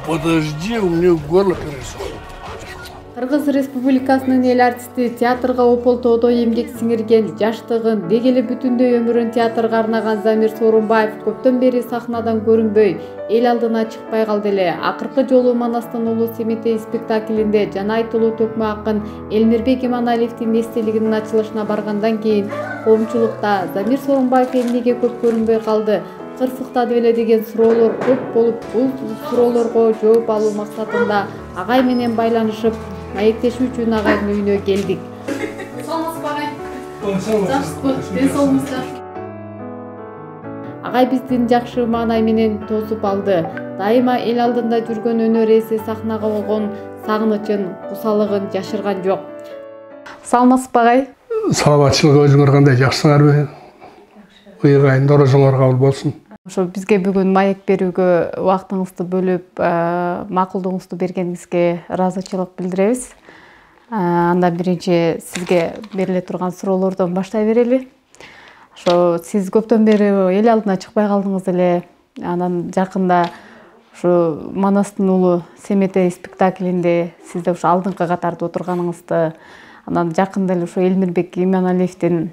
Подожди, у меня горло пересохло. Кыргыз Республикасынын эл артисти театрга ополтоодо эмгек сиңирген, жаштыгын, деги эле бүтүндөй өмүрүн театрга арнаган Замир Сооронбаев көптөн бери сахнадан көрүнбөй, эл алдына чыкпай калды эле. Акыркы жолу Манастын улуу Семетей спектаклинде жана айтылуу төкмө акын Элмирбек Иманалиевдин эстелигинин ачылышына баргандан кийин коомчулукта Замир Сооронбаев эмнеге көп көрүнбөй калды, кырсыктады беле деген суроолор көп болуп, бул суроолорго жооп алуу максатында агай менен байланышып, маектешүү үчүн агайдын үйүнө келдик. Саламатсызбы агай? Жакшысызбы? Ден соолугуңуздар? Агай биздин жакшы маанай менен тосуп алды. Дайыма эл алдында жүргөн өнөр ээси сахнага болгон сагынычын, кусалыгын жашырган жок. Саламатсызбы агай? Саламатчылык өзүңөр кандай, жакшысыңарбы? Ыйгайын дорожоңор кабыл болсун. Ошо бизге бүгүн маек берүүгө убактыңызды бөлүп, макулдугуңузду бергениңизге ыраазычылык билдиребиз. Анда биринчи сизге бериле турган суроолордон баштай берели. Ошо сиз көптөн бери эл алдына чыкпай калдыңыз эле. Анан жакында ушу Манастын улуу Семетей спектаклинде сизде ушу алдыңкы катарда отурганыңызды, анан жакында эле ушу Элмирбек Иманалиевдин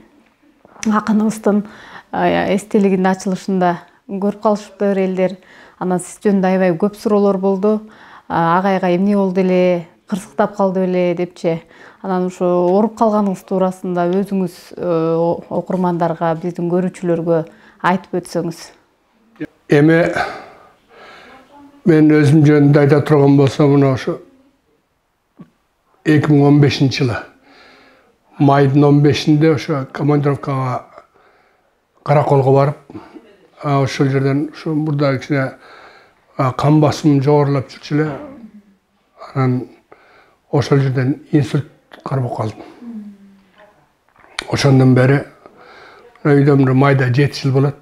акыныбыздын эстелигинин ачылышында көрүп калышыптыр элдер. Анан сиз жөнүндө аябай көп суроолор болду. Агайга эмне болду эле, кырсыктап калды беле депчи. Анан ушу ооруп калганыңыз туурасында өзүңүз окурмандарга, биздин көрүүчүлөргө айтып өтсөңүз. Эми мен өзүм жөнүндө айта турган болсом, мына ошо 2015-жылы майдын 15-inde ошо командировкага Караколго барып, ошол жерден ушу мурда кичине кан басымым жогорулап жүрчү эле. Анан ошол жерден инсульт кармап калдым. Ошондон бери үйдө мына майда 7 жыл болот.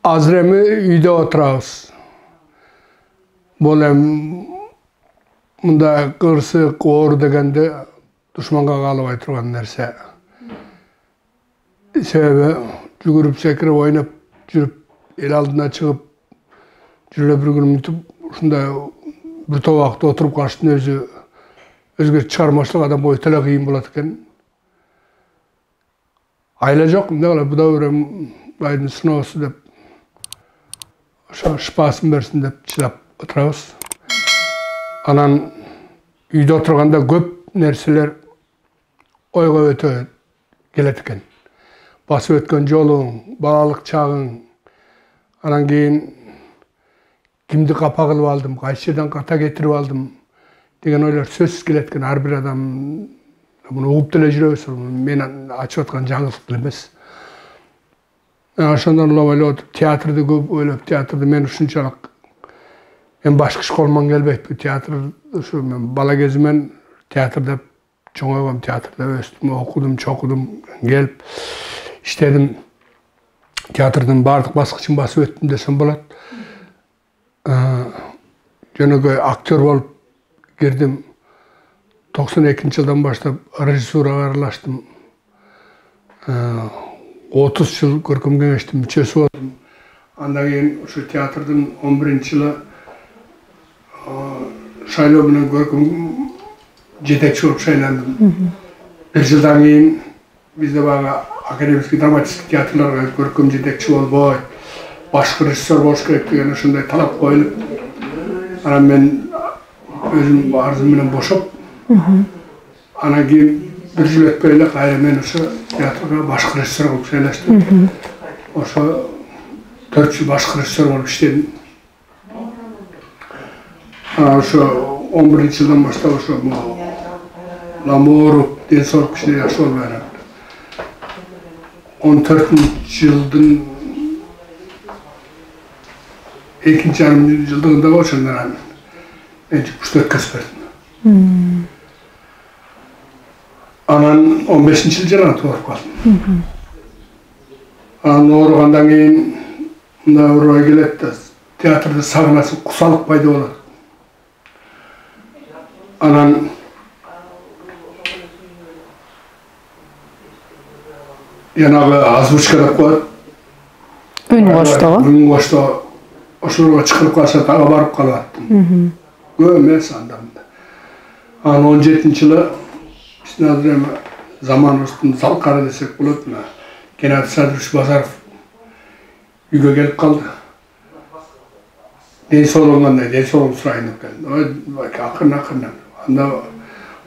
Азыр эми үйдө отурабыз. Бул эми мында кырсык, оору дегенде душманга каалабай турган нерсе. Себеби жүгүрүп, секирип, ойноп жүрүп, эл алдына чыгып, жүрө бир күн мынтип ушундай бир топ убакыт отуруп калыштын өзү өзгөчө чыгармачылык адамга өтө эле кыйын болот экен. Айла жок, эмне кылат, буда бир айдын сыноосу деп, ошо шыпаасын берсин деп чыдап отурабыз. Анан үйдө отурганда көп нерселер ойго өтө келет экен. Басып өткөн жолуң, балалык чагың, анан кийин кимди капа кылып алдым, кайсы жерден ката кетирип алдым деген ойлор сөзсүз келет экен. Ар бир адам муну угуп деле жүрөбүз, мен ачып аткан жаңылык деле эмес. Ошондон улам ойлоп, театрды көп ойлоп, театрды мен ушунчалык мен башка иш колуман келбейт. Театр ушу мен бала кезимден театрда чоңойгом, театрда өстүм, окудум, чокудум, келип иштедим. Театрдын баардык баскычын басып өттүм десем болот. Жөнөкөй актер болуп кирдим. 92-жылдан баштап режиссурага аралаштым. 30 жыл көркөм кеңештин мүчөсү болдум. Андан кийин ушу театрдын 11-жылы шайлоо менен көркөм жетекчи болуп шайландым. Бир жылдан кийин бизде баягы академический драматический театрларга көркөм жетекчи болбой, башкы режиссер болуш керек деген ошондой талап коюлуп, анан мен өзүм арзым менен бошоп, анан кийин бир жыл өтпөй эле кайра мен ошо театрга башкы режиссер болуп шайлаштым. Ошо 4 жыл башкы режиссер болуп иштедим. Ошо 11-жылдан баштап ошо ооруп, ден соолук кичине жакшы болбой анан 14-жылдын 2,5 жылдыгында ошондон мен жупушту өткөзүп бердим. Анан 15-жыл жана ооруп калдым. Анан ооругандан кийин мындай оорубай келет да, театрды сагынасың, кусалык пайда болот. Анан жанагы озвучка деп коет. Күн коштогу. Күн коштогу ошолорго чыгып калса дагы барып калаттым. Көп эмес анда. Анан 17-жылы биздин заманыбыздын залкары десек болот. Геннадий Садырович Базаров үйгө келип калды. Ден соолугуң кандай, ден соолугуңду сурайын деп келди. Акырын. Анда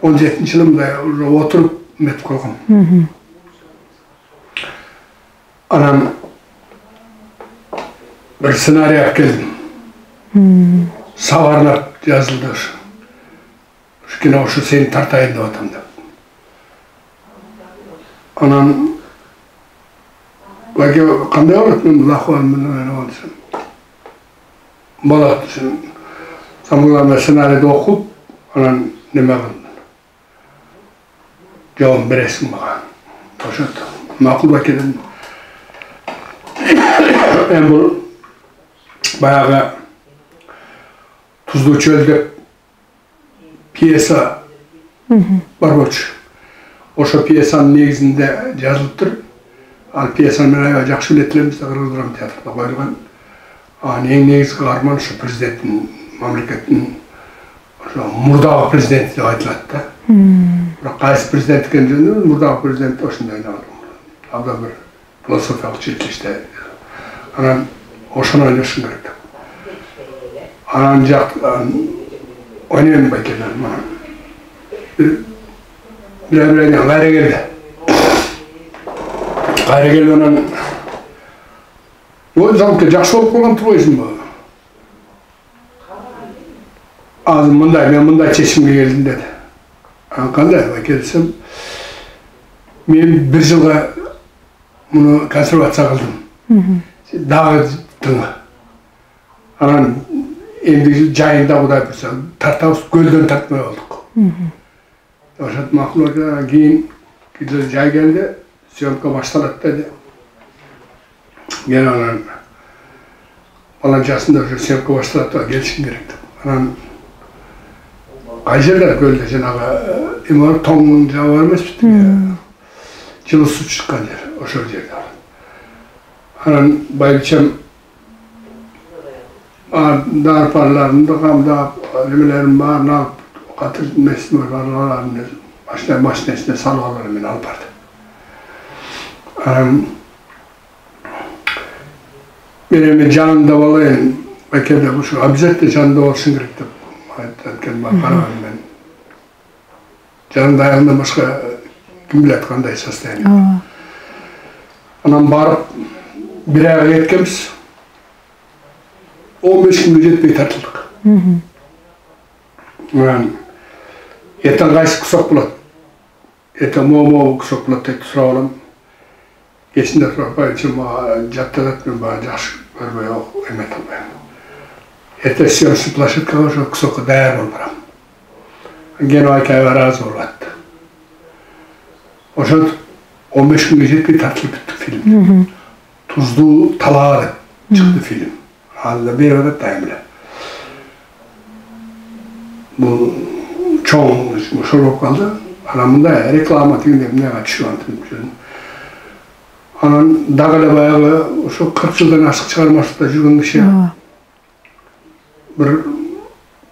17-жылы мындай отуруп метип койгом. Анан bir ssenariy alып келдим. Сабарлап жазылды. Ушкина ошо сени тартайын деп атам деп. Анан кандай болот мен бул акыбал менен болсом. Болот үчүн самыйларга сценарийди окуп, анан неме кылдым. Жооп бересиң мага. Ошот макул экенин. Эми бул баягы Tuzlu Çöl деп piyesa бар болчу. Ошо пьесанын негизинде жазылыптыр. Ал пьесаны мен аябай жакшы билет элем, бизде Кыргыз драма театрында коюлган. Анын эң негизги каарман ошо президенттин, мамлекеттин ошо мурдагы президенти деп айтылат да. Бирок кайсы президент экенин мурдагы президент ошондой айнаган. Абдан бир философиялык чечилиште. Анан ошону ойлошуң керек. Анан oynayan bakırlar bana. Bir gayrı geldi. Gayrı geldi onun. O zaman jakşı olup kalgan turuysun bu. Ağzım bunday, ben bunday çeşimge geldim dedi. Kanday bakırsam, men bir yılga bunu konservasiya kıldım. Dağı tıngı. Anan endi jayında Kuday bursa tartabız gölden tartmay olduk. Oşat makul keyin güzel jay geldi, syomka başladı dedi. Gene anan balancasında oşo syomka başladı, gelişim gerekti. Anan kay жерде gölde janagı imar toңun jabı var emes bittik ya. Жылы su çıkkan yer, oşo jerde. Anan baybiçem darparlarında kamda limelerim var, ne yap, katır mesmi var, maşinesine salvalarım beni alpardı. Benim canımda olayım, bekede bu şu, abizet de canımda olsun gerekti. Kendime karamam ben. Canımda ayağımda başka kim bilet kanday sastayım. Anam barıp bir ayağa yetkemiz, 15 gün jetpey tartıldık. Erten qaysı kusok bulat. Erten mo kusok bulat deyip surap alam. Geçinde surap bayıcım jattat men bana jakşı görmey emet albayım. Ertesi siyasi plaşetkaga oşo kusokka dayar bolup baram. Gene aykayga razı bolup. Oşot 15 gün jetpey tartılıp bitti film. Tuzlu Talağa dep çıktı film. Halde bir ödet dayımla. Bu çoğun şurup kaldı. Anamında reklamatın demine açıyorum. Anan dağıla bayağı şu 40 yıldan aşık çıkarması da жүрген şey. Bir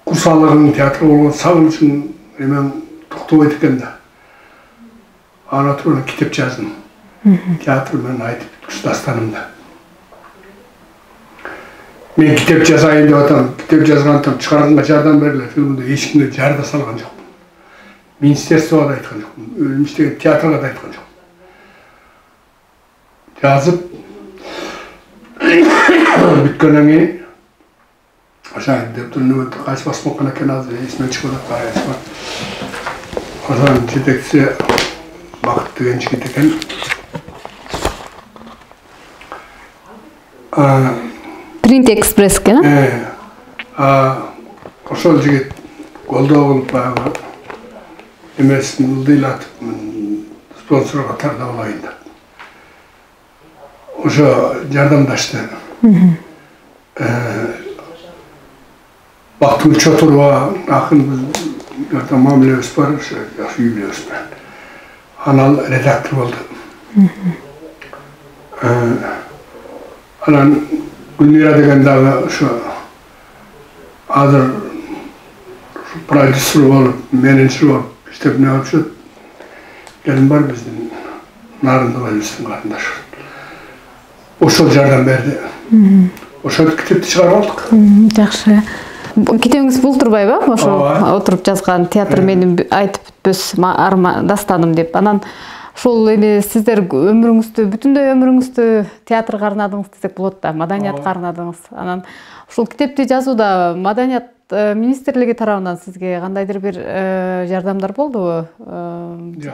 kursalların tiyatro olan sağın için hemen toktub etken de. Anlatırım kitap yazdım. Tiyatro ben aytıp dastanımda. Men kitap жазайын деп атам, kitap жазгантам, чыгарганга жардам берилет. Фильмде эч кимге жар да салган жокмун. Министерствого да айткан жокмун, өзүм иштеген театрга да айткан жокмун. Жазып бүткөндөн кийин ошо деп турмун, кайсы басмакан экен азыр эсиме чыгып атпайбы. Ошонун жетекчиси Бакыт деген жигит экен. Print Express'ke mi? Ошол жигит колдоо кылып баягы эмесин ылдыйлатып спонсорго тардап алайын деп. Ошо жардамдашты. Бактыгүл Чотурова акын мамилебиз бар, ошо жакшы үй билебиз. Анал редактор болду. Anan Gülmira деген дағы şu hazır prodüser olup, menajer olup, iştep ne yapıyor? Gelin var bizden Narındı Valisi'nin kardeşi. Oşol jardan berdi. Oşol kitapты çıkarıp aldık. Жақсы. Кетеңиз бултурбайбы? Ошо отуруп жазган театр менин айтып бүтпөс дастаным деп. Анан ошол эми сиздер өмүрүңүздү, бүтүндөй өмүрүңүздү театрга арнадыңыз десек болот да, маданиятка арнадыңыз. Анан ушул китепти жазууда маданият министрлиги тарабынан сизге кандайдыр бир жардамдар болдубу? Жок.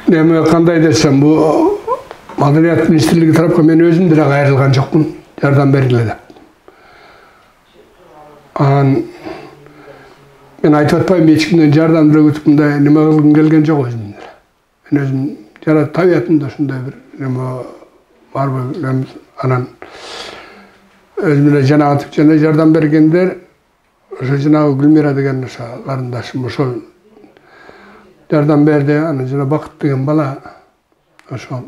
Эми кандай десем, бу маданият министрлиги тарапка мен өзүм деле кайрылган жокмун, жардам бергиле деп. Мен айтып атпайм, ешкимден жардам күтүп мындай неме кылгым келген жок өзүм деле. Мен өзүм жарат табиятымда ушундай бир неме барбы, анан өзүм эле жана жардам бергендер ошо жанагы Гүлмира деген ошо карындашым ошол жардам берди. Анан жана Бакыт деген бала ошол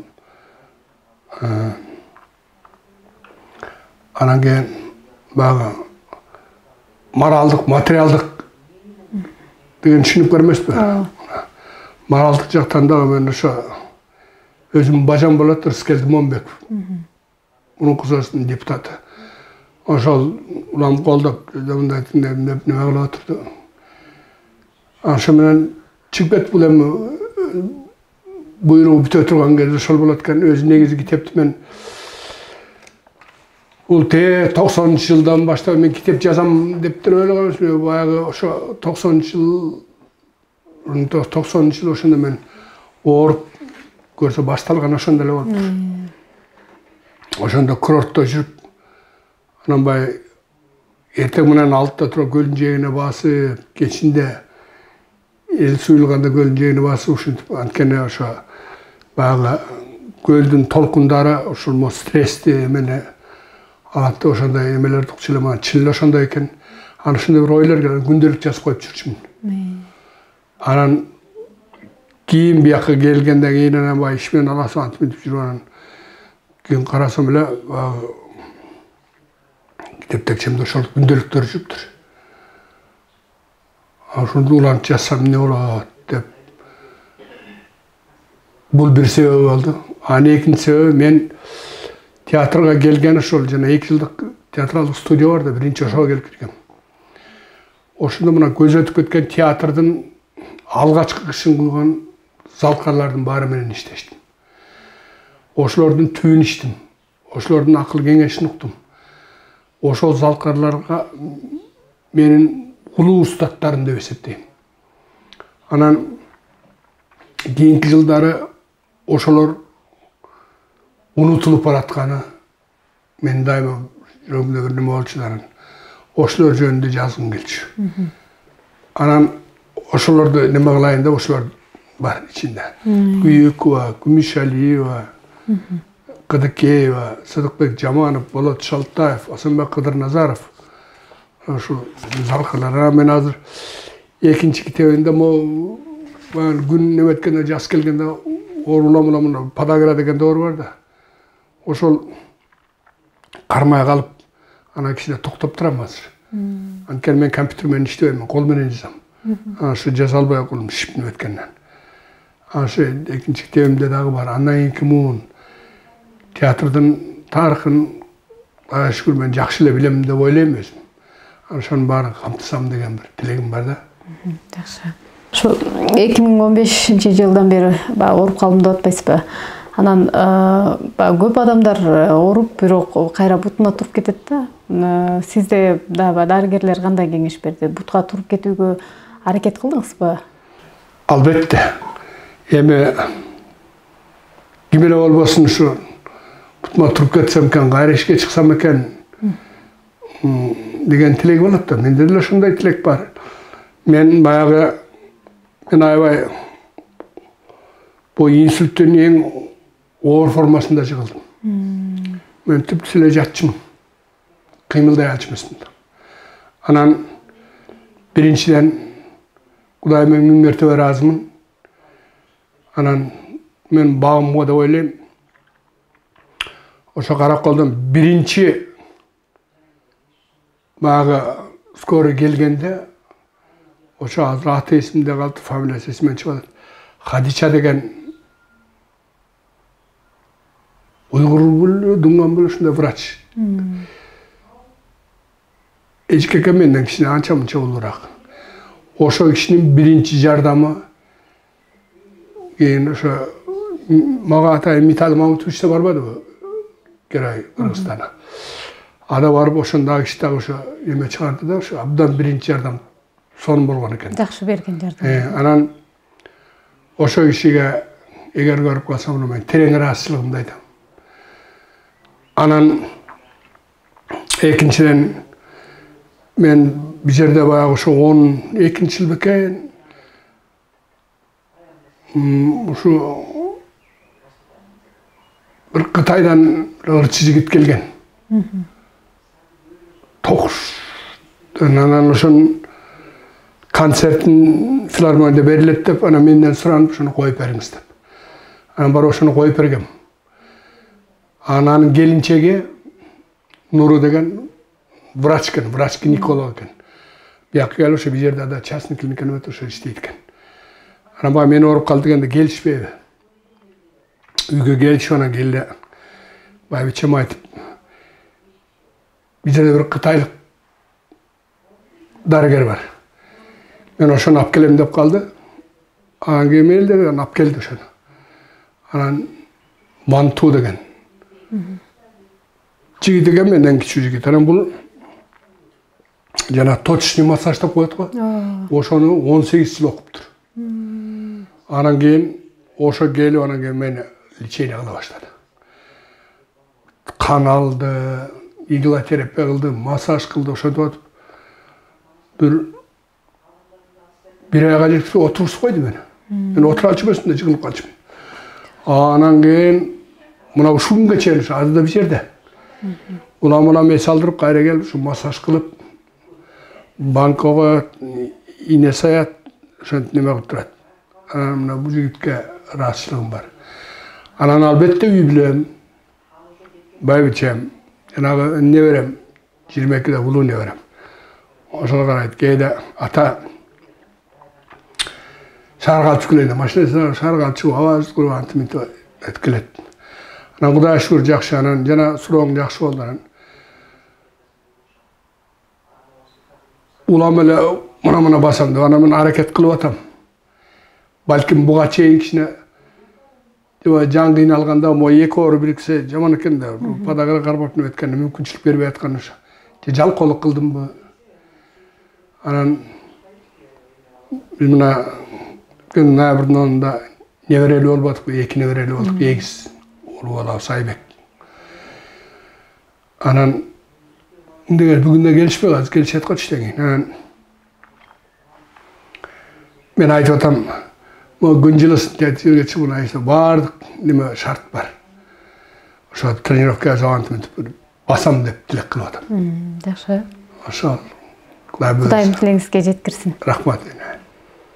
анан кийин баягы моралдык, материалдык деген түшүнүп көрмөспү. Моралдык жактан дагы мен ошо өзүм бажам болот, Рыскел Димонбеков. Мунун кызысынын депутаты. Ошол улам колдоп, мындай неме кылып отурду. Ошо менен чыгып кетип бул эми буйругу бүтө турган кезде ошол болот экен. Өзү негизи китепти мен бул 90-жылдан баштап мен китеп жазам деп деле ойлогон эмесмин. Баягы ошо 90-жыл ошондо мен ооруп көрсө башталган ошондо эле болуптур. Ошондо курортто жүрүп, анан баягы эртең менен 6-да туруп көлдүн жээгине басып, кечинде эл суюлганда көлдүн жээгине басып ушинтип, анткени ошо баягы көлдүн толкундары ушул стрессти эмени алат, ошондой эмелерди укчуламан, чын эле ошондой экен. Анан ушундай бир ойлор келип, күндөлүк жазып коюп жүрчүмүн. Анан кийин бияка келгенден кийин анан баягы иш менен аласып антип жүрүп анан кийин карасам эле китеп текчемде ошол күндөлүктөр жүрүптүр. Ошондо улантып жазсам эмне болот деп. Бул бир себеби болду. Анын экинчи себеби мен театрга келген ошол жана 2 жылдык театралдык студия бар да, биринчи ошого келип киргем. Ошондо мына көз өтүп кеткен театрдын алгачкы кишин куйган залкарлардын баары менен иштештим. Ошолордун түбүн иштим. Ошолордун акыл кеңешин уктум. Ошол залкарларга менин улуу устаттарым деп эсептейм. Анан кийинки жылдары ошолор унутулуп баратканы мен дайыма жүрөгүмдө бир неме болчу да, ошолор жөнүндө жазгым келчү. Анан ошолорду неме кылайын деп ошолор бар ичинде. Күйөкова, Күмүшалиева, Кыдыкеева, Сыдыкбек Жаманов, Болот Шалтаев, Асанбек Кыдырназаров. Ошол залкарлар. Мен азыр экинчи китебимде могу күн неметкенде жаз келгенде оорулам подагра деген оор бар да. Ошол кармай калып, ана кичине токтоп турам азыр. Анткени мен компьютер менен иштебейм, кол менен жазам. Ошо жаза албай колум шишип өткөндөн. Ошо экинчи китебимде дагы бар. Андан кийинки муун театрдын тарыхын шүгүр мен жакшы эле билем деп ойлойм өзүм. Ошонун баарын камтысам деген бир тилегим бар да. Жакшы. Ошо 2015-жылдан бери ооруп калдым деп атпайсызбы? Анан көп адамдар ооруп, бирок кайра бутуна туруп кетет да. Сизде дагы дарыгерлер кандай кеңеш берди? Бутка туруп кетүүгө аракет кылдыңызбы? Албетте. Эми ким эле болбосун ушу бутума туруп кетсем экен, кайра ишке чыксам экен деген тилек болот да. Менде деле ошондой тилек бар. Мен аябай бул инсульттун эң оор формасында жыгылдым. Мен түптүс эле жатчымын. Кыймылдай алчу эмесмин. Анан биринчиден Кудайыма миң мертебе ыраазымын. Анан мен багымга деп ойлойм. Ошо Караколдон биринчи мага скорый келгенде ошо азыр аты эсимде калды, фамилиясы эсимден чыгып атат. Хадича деген уйгур беле, дуңган беле ушундай врач. Эчкеке менден кичине анча мынча улураак. Ошо кишинин биринчи жардамы кийин ошо мага атайын Миталы Мамутович да барбадыбы? Керай Кыргызстана. Ада барып ошондагы киши дагы ошо эме чыгарды да, ошо абдан биринчи жардам сонун болгон экен. Жакшы берген жардам. Анан ошо кишиге эгер көрүп калсам, мен терең ыраазычылыгымды айтам. Анан экинчиден мен бир жерде баягы ошо 12-жыл бекен ушу бир Кытайдан ырчы жигит келген. Токуш. Анан ошонун концертин филармонияда берилет деп, анан менден суранып, ошону коюп бериңиз деп. Анан барып ошону коюп бергем. Анан келинчеги Нуру деген врач гинеколог экен. Бияка келип ошо бир жерде да частный клиниканы өтүп ошо иштейт экен. Анан баягы мени ооруп калды дегенде келишпейби. Үйгө келишип анан келди. Баягы бичем айтып, бир жерде бир кытайлык дарыгер бар. Мен ошону алып келем деп калды. Анан келмейли деп алып келди ошону. Анан Манту деген жигит экен, менден кичүү жигит. Анан бул жана точный массаж деп коет го. Ошону 18 жыл окуптур. Анан кийин ошо келип, анан кийин мени лечение кыла баштады. Кан алды, иглотерапия кылды, массаж кылды, ошентип атып бир айга жетип отургузуп койду мени. Мен отура алчу эмесмин да, жыгылып калчумун. Анан кийин мына ушул күнгө чейин ошо азырда бир жерде улам эс алдырып кайра келип ушу массаж кылып банкага ине саят, ошентип неме кылып турат. Анан мына бул жигитке ыраазычылыгым бар. Анан албетте үй билем, байбичем, жанагы неберем, 22-де улуу неберем. Ошого карайт, кээде ата шаарга алып келейин, машинасына шаарга алып чыгып абаз кылып антип мынтип келет. Анан Кудайга шүгүр жакшы, анан жана сурооң жакшы болду. Анан улам эле мына басам деп, анан мен аракет кылып атам. Балким буга чейин кичине жан кыйналганда моу 2 оор бириксе жаман экен да, подагра карбатынып өткөндө мүмкүнчүлүк бербей аткан ошо. Жалкоолук кылдымбы? Анан биз мына ноябрдын 10-да неберели болуп атып, 2 неберели болдук, эгиз улуу бала Сайбек. Анан бүгүн да келишпей, азыр келишет го иштеген. Анан мен айтып атам, могу күн жылысын жерге чыгууна айтса баардык неме шарт бар. Ошо тренировкага жабантып басам деп тилек кылып атам. Жакшы. Ошо Кудайым тилеңизге жеткирсин. Рахмат.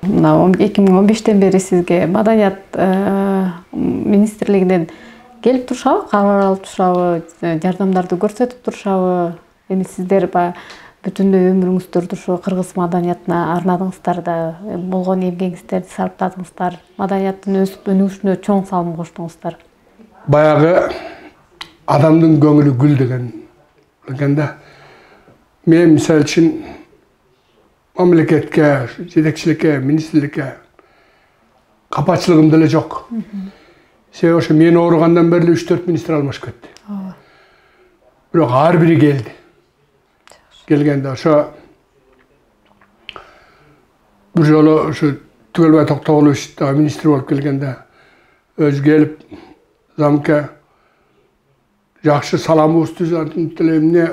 Мына 2015-тен бери сизге маданият министрлигинен келип турушабы, кабар алып турушабы, жардамдарды көрсөтүп турушабы? Эми сиздер бүтүндөй өмүрүңүздөрдү ушу кыргыз маданиятына арнадыңыздар да, болгон эмгегиңиздерди сарптадыңыздар, маданияттын өсүп өнүгүшүнө чоң салым коштуңуздар. Баягы адамдын көңүлү гүл дегенде мен мисалы үчүн мамлекетке, жетекчиликке, министрликке капачылыгым деле жок. Себеби ошо мен ооругандан бери 3-4 министр алмашып кетти. Бирок ар бири келди. Келгенде ошо бир жолу ошо Түгөлбай Токтогулович да министр болуп келгенде өзү келип замке жакшы саламыбызды деле эмне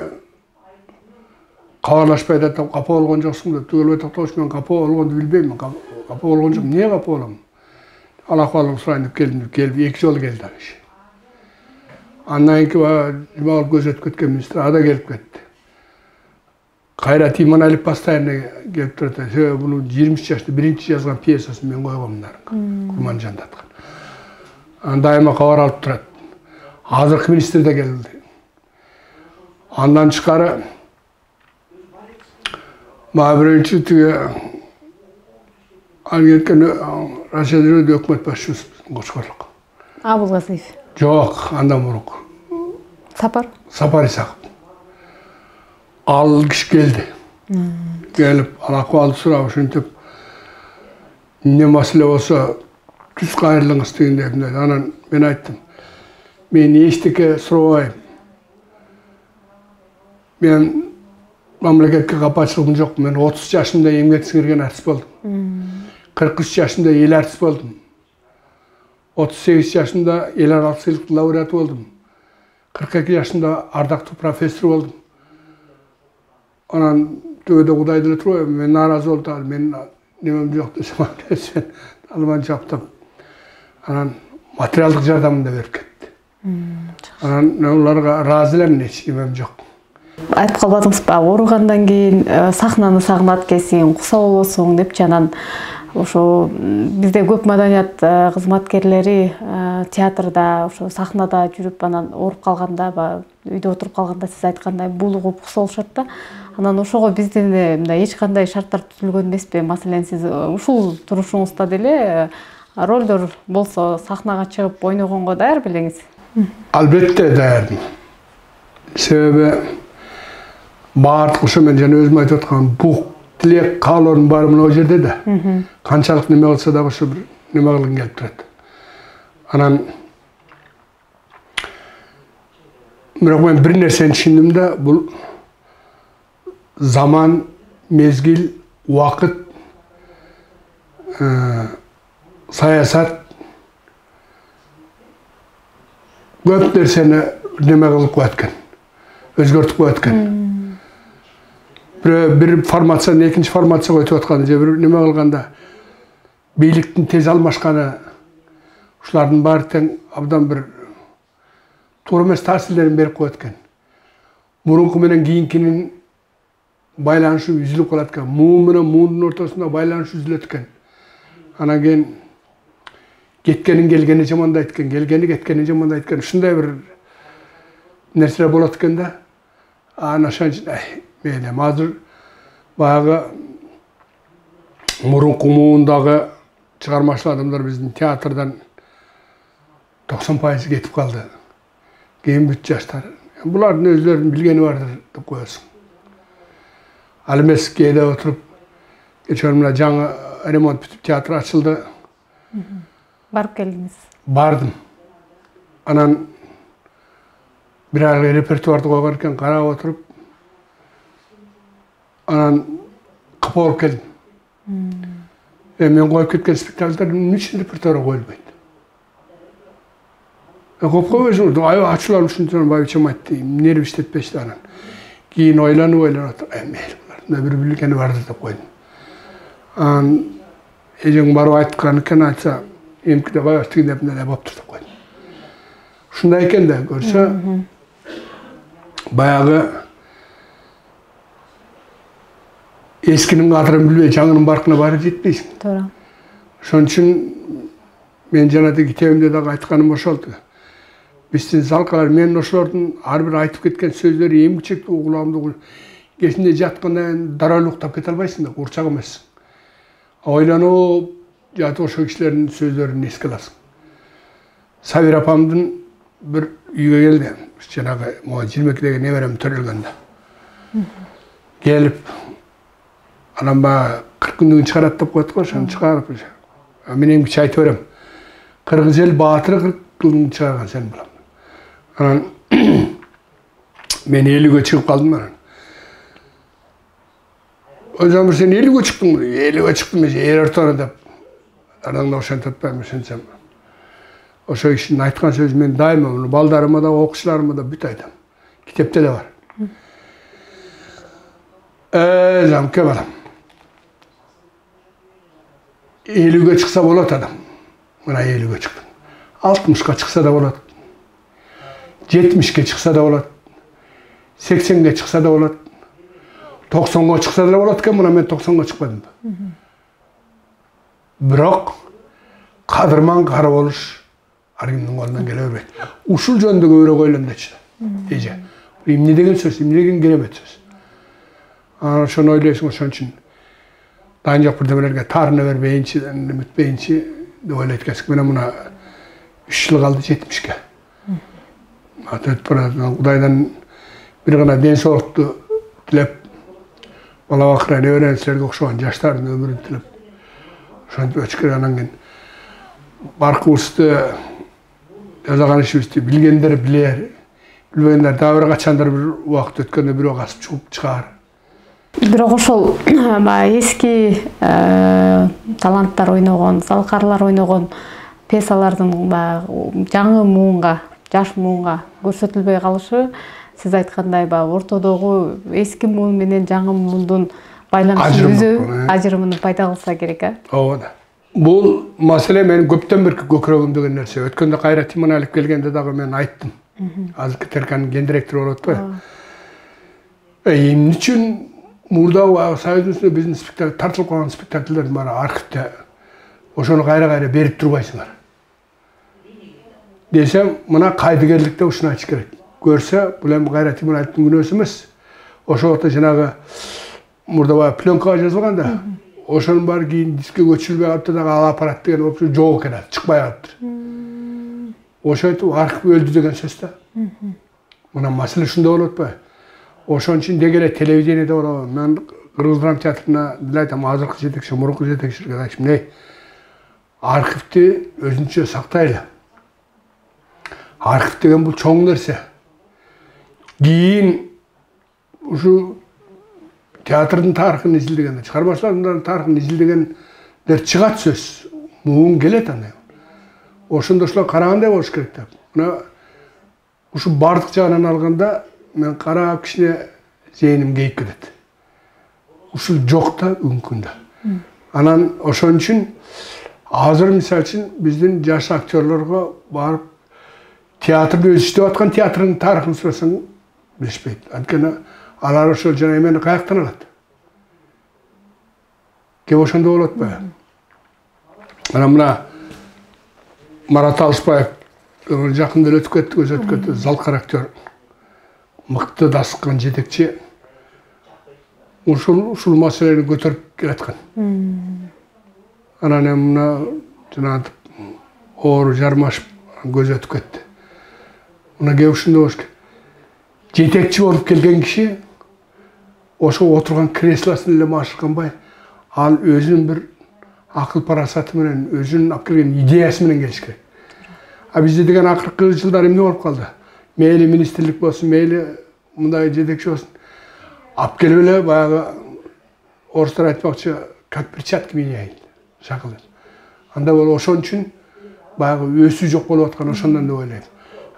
кабарлашпай да капа болгон жоксуң деп. Түгөлбай Токтогулович, мен капа болгонду билбейм, мен капа болгон жокмун, эмне капа болом? Ал акыбалымды сурайын деп келдим, 2 жолу келди. Андан кийин жумалып көз өтүп кеткен министр ада келип кетти. Кайрат Иманалиев постоянно келип турат. Бул 23 жашта биринчи жазган пьесасын мен койгом, Курман Жандаткан. Аны дайыма кабар алып турат. Azırkı ministr de geldi. Andan çıkarı birinci tüge Algetken Raşadır'ı hükümet başçısı koşkarlık. Abulgaziyev. Yok, andan vuruk. Sapar? Sapar İsak. Al kişi geldi. Gelip alakı aldı sıra şuntip ne mesele olsa düz gayrılığınız deyin dedim. Anan ben ayttım. Men eştike sorayım. Ben memleketke kapatçılığım yok. Ben 30 yaşımda emgek singirgen artist oldum. 43 yaşımda el artist oldum. 38 yaşımda el araltısılık laureat oldum. 42 yaşımda ardaklı profesör oldum. Anan tövde Kudaydılı turayım. Ben narazı oldum. Ben nemem yok desem sen Alman yaptım. Anan materialdık yardımını da verip gitti. Anan onlara razılan hiç nemem yok. Айтып калбадыңыз ба, ооругандан кийин сахнаны сагынат экенсиң, куса болосуң деп жанан ошо бизде көп маданият кызматкерлери театрда, ошо сахнада жүрүп анан ооруп калганда, үйдө отуруп калганда сиз айткандай булугуп куса болушат да. Анан ошого бизден мындай эч кандай шарттар түзүлгөн эмеспи. Маселен сиз ушул турушуңузда деле ролдор болсо сахнага чыгып ойногонго даяр белеңиз? Албетте даярмын. Себеби баардык ошо мен жана өзүм айтып аткан бук тилек каалоонун баары мына жерде да. Канчалык неме кылса да ошо бир неме кылгың келип турат. Анан бирок мен бир нерсени түшүндүм да, бул zaman, mezgil, vakit, sayasat, көп нерсени неме кылып коет өзгөртүп коет бир формациядан экинчи формацияга өтүп атканда же бир неме кылганда бийликтин тез алмашканы ушулардын баары тең абдан бир туура эмес таасирлерин берип коет экен. Мурунку менен кийинкинин байланышы үзүлүп калат экен. Муун менен муундун ортосунда байланыш үзүлөт экен. Анан кийин кеткенин келгени жамандайт экен, келгени кеткени жамандайт экен. Ушундай бир нерселер болот экен да. Анан ошон үчүн мейлі азыр баягы мурунку муундагы чыгармачыл адамдар биздин театрдан 90% кетип калды. Кийин бүт жаштар. Булардын өзлөрүнүн билгени бардыр деп коесуң. Ал эмес кээде отуруп кечээ мына жаңы ремонт бүтүп театр ачылды. Барып келдиңиз? Бардым. Анан бир ай репертуарды койгон экен, карап отуруп анан капа болуп келдим. Мен коюп кеткен спектакльдердин эмне үчүн репертуары коюлбойт? Коюп койбойсуңуз, ачуулар ушунчалык байбичем айтты, нерв иштетпешти анан. Кийин ойлонуп отуруп, мейли булар, бир билгени бардыр деп койдум. Анан эжең барып айткан экен, айтса, эмкиде баягы деп эле болуптур деп койдум. Ушундай экен да, көрсө баягы эскинин кадырын билбей, жаңынын баркына баары жетпейсиң. Туура. Ошон үчүн мен жанагы китебимде дагы айтканым ошол. Биздин залкалар мен ошолордун ар бир айтып кеткен сөздөрү эмгичек угуламды кечинде жаткандан дароо уктап кете албайсың да, курчак эмес. Ойлонуп жатып ошол кишилердин сөздөрүн эске аласың. Сабир апамдын bir үйгө келди. Жанагы 22-деги неберем төрөлгөндө. Келип анан ба 40 күндүн чыгарат деп коет го, ошону чыгарып. Мен эмгиче айтып берем. Кыргыз эл баатыры 40 күндүн чыгарган сен булам. Анан мен 50-ге чыгып калдым анан. Özüm sen 50'ge çıktın mı? 50'ge çıktım yer ortana деп. Анан ошентип атпайм, ошентсем. Ошо кишинин айткан сөзү мен дайыма муну балдарыма да, окуучуларыма да бүт айтам. Китепте да бар. Замке балам. 50'ge çıksa болот адам. Мына 50'ge çıktım. 60'ga çıksa da болот. 70'ge çıksa da болот. 80'ge çıksa da болот. 90'ga çıksa da болот экен, мына мен 90'ga çıkmadım. Бирок кадырман кары болуш ар кимдин колунан келе бербейт. Ушул жөнүндө көбүрөөк ойлон дечи. Эже. Эмне деген сөз, эмне деген керемет сөз. Ошону ойлойсуң, ошон үчүн дайын жок бирдемелерге таарына бербейинчи, үмүтпейинчи деп ойлойт экенсиң. Менен мына 3 жыл калды 70-ке. Өтүп барат. Кудайдан бир гана ден соолукту тилеп, бала бакыра небереңиздерге окшогон жаштардын өмүрүн тилеп, ошентип өчкөр анан кийин баркыбызды жасаган ишибизди билгендер билер, билбегендер дагы бир качандыр бир убакыт өткөндө бирөө касып чыгып чыгар. Бирок ошол эски таланттар ойногон, залкарлар ойногон пьесалардын жаңы муунга, жаш муунга көрсөтүлбөй калышы, сиз айткандай ортодогу эски муун менен жаңы муундун байланышын ажырымын пайда кылса керек, Ооба. Бул маселе менин көптөн бери көкүрөгүмдөгү нерсе. Өткөндө Кайрат Иманалиев келгенде дагы мен айттым. Азыркы ТРКнын ген директору болуп атпайбы? Эмне үчүн мурда Союздун биздин спектакль тартылып калган спектакльдердин баары архивде. Ошону кайра берип турбайсыңар. Десем, мына кайдыгерликте ушуну айтыш керек. Көрсө, бул эми Кайрат Иманалиевдин күнөөсү эмес. Ошол жанагы мурда пленкага жазылганда, ошонун баары кийин диске көчүрүлбөй калыптыр дагы алып апарат деген вообще жок экен, чыкпай калыптыр. Ошентип архив өлдү деген сөз да. Мына маселе ушунда болуп атпайбы? Ошон үчүн деги эле телевидениеде болобу. Мен Кыргыз драма театрына деле айтам, азыркы жетекчи, мурунку жетекчилерге айтчумун, архивди өзүнчө сактайлы. Архив деген бул чоң нерсе. Кийин ушу театрдын тарыхын изилдегенде, чыгармачылардын тарыхын изилдегендер чыгат сөз. Муун келет андай. Ошондо ошолор карагандай болуш керек деп. Мына ушу бардык жагынан алганда мен карап кичине зээним кейип кетет. Ушул жок да мүмкүн да. Анан ошон үчүн азыр мисалы үчүн биздин жаш актерлорго барып театрды өзү иштеп аткан театрдын тарыхын сурасаң билишпейт. Анткени алар ошол жана эмени каяктан алат? Кеп ошондо болуп атпайбы? Анан мына Марат Алышбаев жакында эле өтүп кетти, өзү өтүп кетти, залкар актер, мыкты дасыккан жетекчи. Ушул маселени көтөрүп келаткан. Анан эми мына жанагы оору жармашып көзү өтүп кетти. Мына кеп ушундай болуш керек. Жетекчи болуп келген киши ошо отурган креслосын эле машыкканбай, ал өзүнүн бир акыл парасаты менен, өзүнүн алып келген идеясы менен келиш керек. А бизде деген акыркы жылдар эмне болуп калды? Мейли министрлик болсун, мейли мындай жетекчи болсун, алып келип эле баягы орустар айтмакчы, как перчатки меняйт, шакыл. Анда болуп ошон үчүн баягы өсүү жок болуп аткан ошондон деп ойлойм.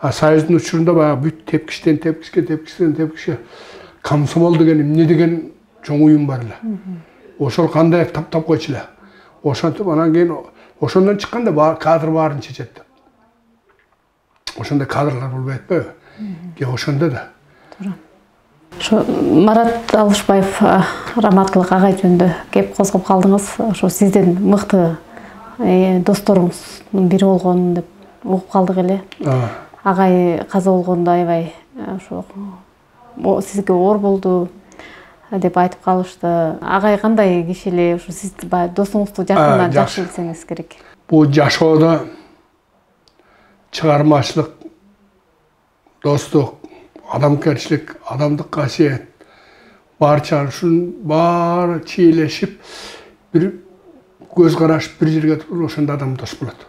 А Союздун учурунда баягы бүт тепкичке комсомол деген эмне деген чоң уюм бар эле. Ошол кандай таптап койчу эле. Ошентип анан кийин ошондон чыкканда кадр баарын чечет. Ошондой кадрлар болбой атпайбы? Кеп ошондо да. Ошо Марат Алышбаев раматтылык агай жөнүндө кеп козгоп калдыңыз. Ошо сиздин мыкты досторуңуздун бири болгонун деп угуп калдык эле. Агай каза болгондо аябай ошо сизге оор болду деп айтып калышты. Агай кандай киши эле, ошо сиз досуңузду жакындан жакшы билсеңиз керек. Бул жашоодо чыгармачылык, достук, адамгерчилик, адамдык касиет, барча ушунун баары чийлешип, бир көз караш бир жерге туруп, ошондо адам дос болот.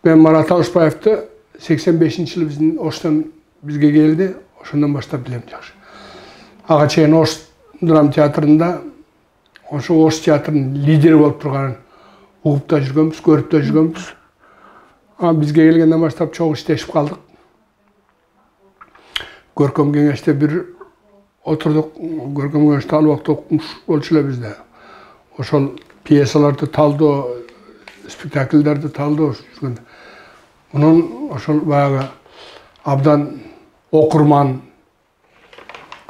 Мен Марат Алышбаевди 85-жылы биздин Оштон бизге келди, ошондон баштап билем жакшы. Ага чейин Ош драма театрында, ошо Ош театрынын лидери болуп турганын угуп да жүргөнбүз, көрүп да жүргөнбүз. Бизге келгенден баштап чогуу иштешип калдык. Көркөм кеңеште бир отурдук, көркөм кеңеште ал убакта окумуш болчу эле бизде. Ошол пьесаларды талдоо, спектакльдерди талдоо жүргөндө. Мунун ошол баягы абдан окурман,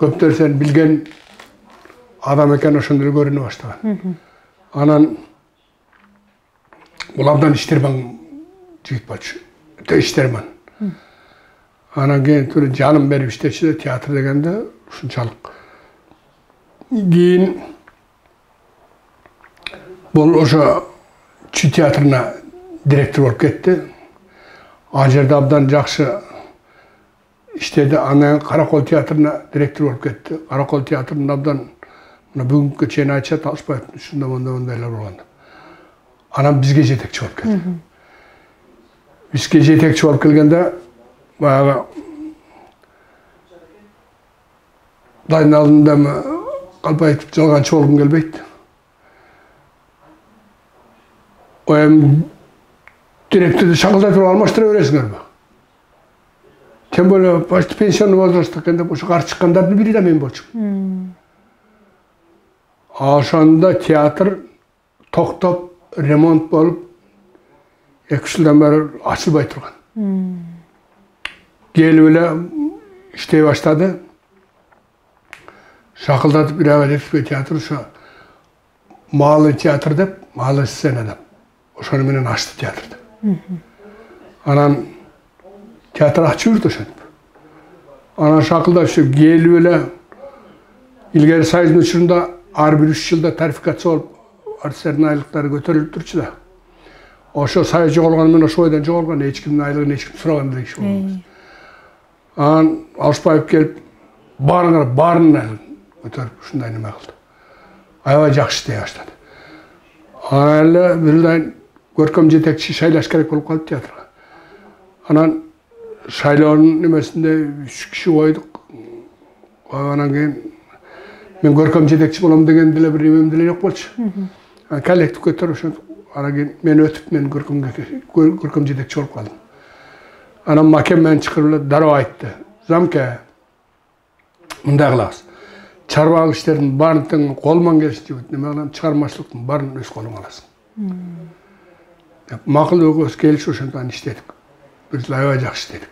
көп нерсени билген адам экен ошондо көрүнө баштаган. Анан бул абдан иштербан жигит болчу. өте іштермін. Анан кейін түрлі жаным беріп іштеші де театр дегенде ушунчалык. Кейін бұл ошо Чүй театрына директор болып кетті. Ал жерде абдан жақсы иштеді. Анан Каракол театрына директор болып кетті. Каракол театрында абдан бүгүнкү чейин айтышат Алышбаев ушундай мондайлар болгон. Анан бизге жетекчи болуп кетти. Бизге жетекчи болуп келгенде баягы дайын алдында Калпаев жалганчы болгум келбейт. Директорды шаңғылдатып алмаштыра бересіңдер бе? Тем более, почти пенсионный возраст екенде, ошо каршы чыккандардын бири да мен болчумун. Ошондо театр токтоп, ремонт болуп, 2-3 жылдан бери ачылбай турган. Келип эле иштей баштады. Шакылдатып бирага жетишпей театр ошо малый театр деп, малый сцена деп. Ошону менен ачты театрды. Анан театр ачып жүрдү ошентип. Анан шакылдап ушу келип эле илгери Союздун учурунда ар бир 3 жылда тарификация болуп, артисттердин айлыктары көтөрүлүп турчу да. Ошо Союз жоголгону менен ошо бойдон жоголгон, эч кимдин айлыгын эч ким сураган эле иш болбойт. Анан Алышбаев келип барын айлыгын көтөрүп ушундай неме кылды. Аябай жакшы иштей баштады. Анан эле бир жылдан көркөм жетекчи шайлаш керек болуп калды театрга. Анан шайлоонун немесинде 3 киши койдук. Анан кийин мен көркөм жетекчи болом деген деле бир эмем деле жок болчу. Коллектив көтөрүп ошентип анан кийин мен өтүп мен көркөм жетекчи болуп калдым. Анан макем менен чакырып эле дароо айтты. Замке мындай кылабыз. Чарбалык иштердин баарын тең колуман келишти жибит. Неме кылам, чыгармачылыктын баарын өз колуңа аласың. Макул өгөз келишип ошентип аны иштедик. Бир жыл аябай жакшы иштедик.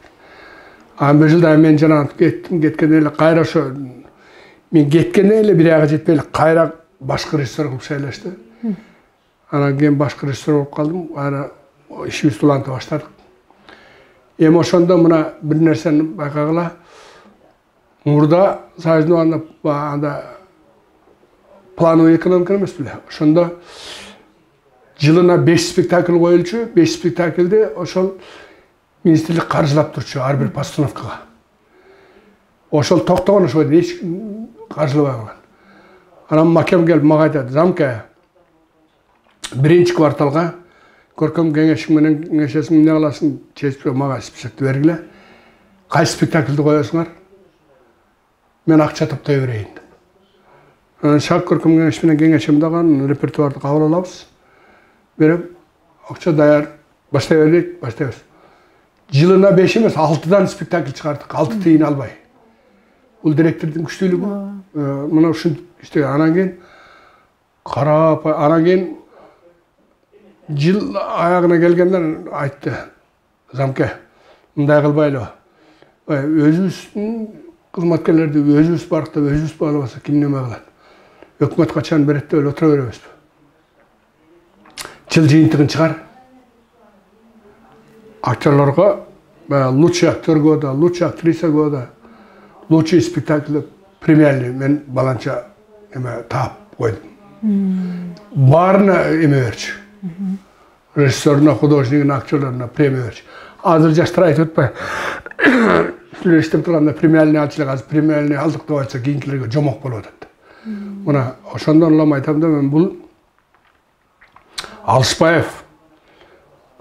Анан бир жылдан мен жана кеткенде эле кайра ошо мен кеткенде эле бир аяга жетпей эле кайра башкы режиссер кылып шайлашты. Анан кийин башкы режиссер болуп калдым. Аны ишибизди уланта баштадык. Эми ошондо мына бир нерсени байкагыла. Мурда Союздун анда плановый экономика эмес беле. Ошондо жылына 5 спектакль коюлчу, 5 спектакльди ошол министрлик каржылап турчу ар бир постановкага. Ошол токтогон ошо эч каржылабай калган. Анан макем келип мага айтат: "Замке, биринчи кварталга көркөм кеңешиң менен кеңешесиң, эмне кыласың? Чечип мага списокты бергиле. Кайсы спектакльди коесуңар? Мен акча топтой берейин." Анан шак көркөм кеңеш менен кеңешем дагы репертуарды кабыл алабыз. Берип, акча даяр, баштай бердик, баштайбыз. Жылына 5 эмес, 6дан спектакль чыгардык, 6 тыйын албай. Бул директордун күчтүүлүгү. Мына ушинтип иштеген. Анан кийин карап, анан кийин жыл аягына келгенде айтты: "Замке, мындай кылбайлы. Өзүбүздүн кызматкерлерди өзүбүз барктап, өзүбүз баалабаса ким неме кылат? Өкмөт качан берет деп эле отура беребизби? Жыл жыйынтыгын чыгар. Актерлорго лучший актер года, лучший актриса года, лучший спектакль премиальный мен баланча эме таап койдум. Баарына эме берчү. Режиссеріне, художникіне, актерлеріне премия берчү. Азыр жаштар айтып өтпөй. Иштеп турганда премиальный алчылык, азыр премиальный алдык деп айтса кийинкилерге жомок болуп атат. Мына ошондон улам айтам да, мен бул Алышбаев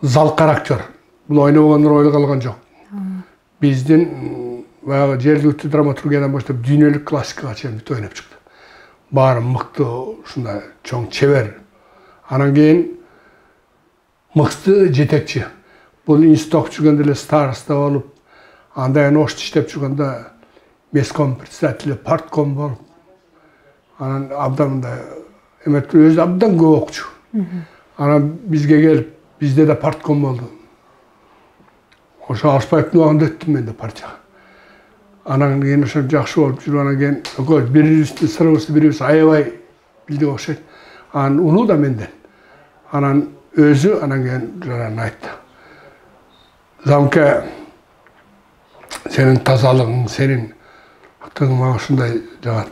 залкар актер. Бул ойногондор ойлой калган жок. Биздин баягы жергиликтүү драматургиядан баштап дүйнөлүк классикага чейин бүт ойноп чыкты. Баары мыкты, ушундай чоң чебер. Анан кийин мыкты жетекчи. Бул институт жүргөндө эле староста болуп, андай ошто иштеп жүргөндө меском председатель, партком болуп, анан абдан мындай эмет өзү абдан көп окчу. Анан бизге келип, бизде да партком болду. Ошо Алышбаевдин убагында өттүм мен да партияга. Анан кийин ошо жакшы болуп жүрүп, анан кийин экөөбүз бирибизди сырыбызды бирибиз аябай билдик окшойт. Анан улуу да менден. Анан өзү анан кийин жаран айтты: Zamke senin tazalığın, senin hakkın şunday cevap.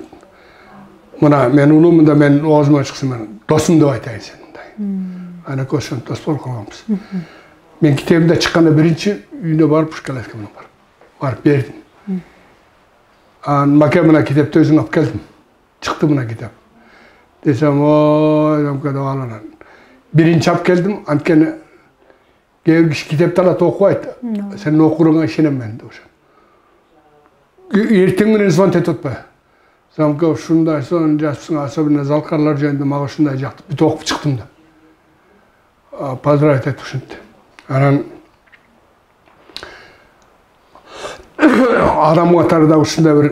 Mına men ulumum da men oğuzuma çıksın men dostum da aytayın senin. Ana koşun dost bol kalmamız. Men kitabımda çıkanda birinci üyüne barıp şikaletkim var. Barıp berdim. An make mına kitapta özüm alıp geldim. Çıktı mına kitap. Desem oy zamke da alanan. Birinci alıp geldim. Antkeni Gevgiş kitapta da okuyaydı. Senin okuruna işinem ben de o şey. Ertengini zvante tutma. Zamka şunday son jasın asabına zalkarlar jönde mağa şunday jaktı. Bir okup çıktım da. Pazar ayta düşündü. Anan adam qatarda şunday bir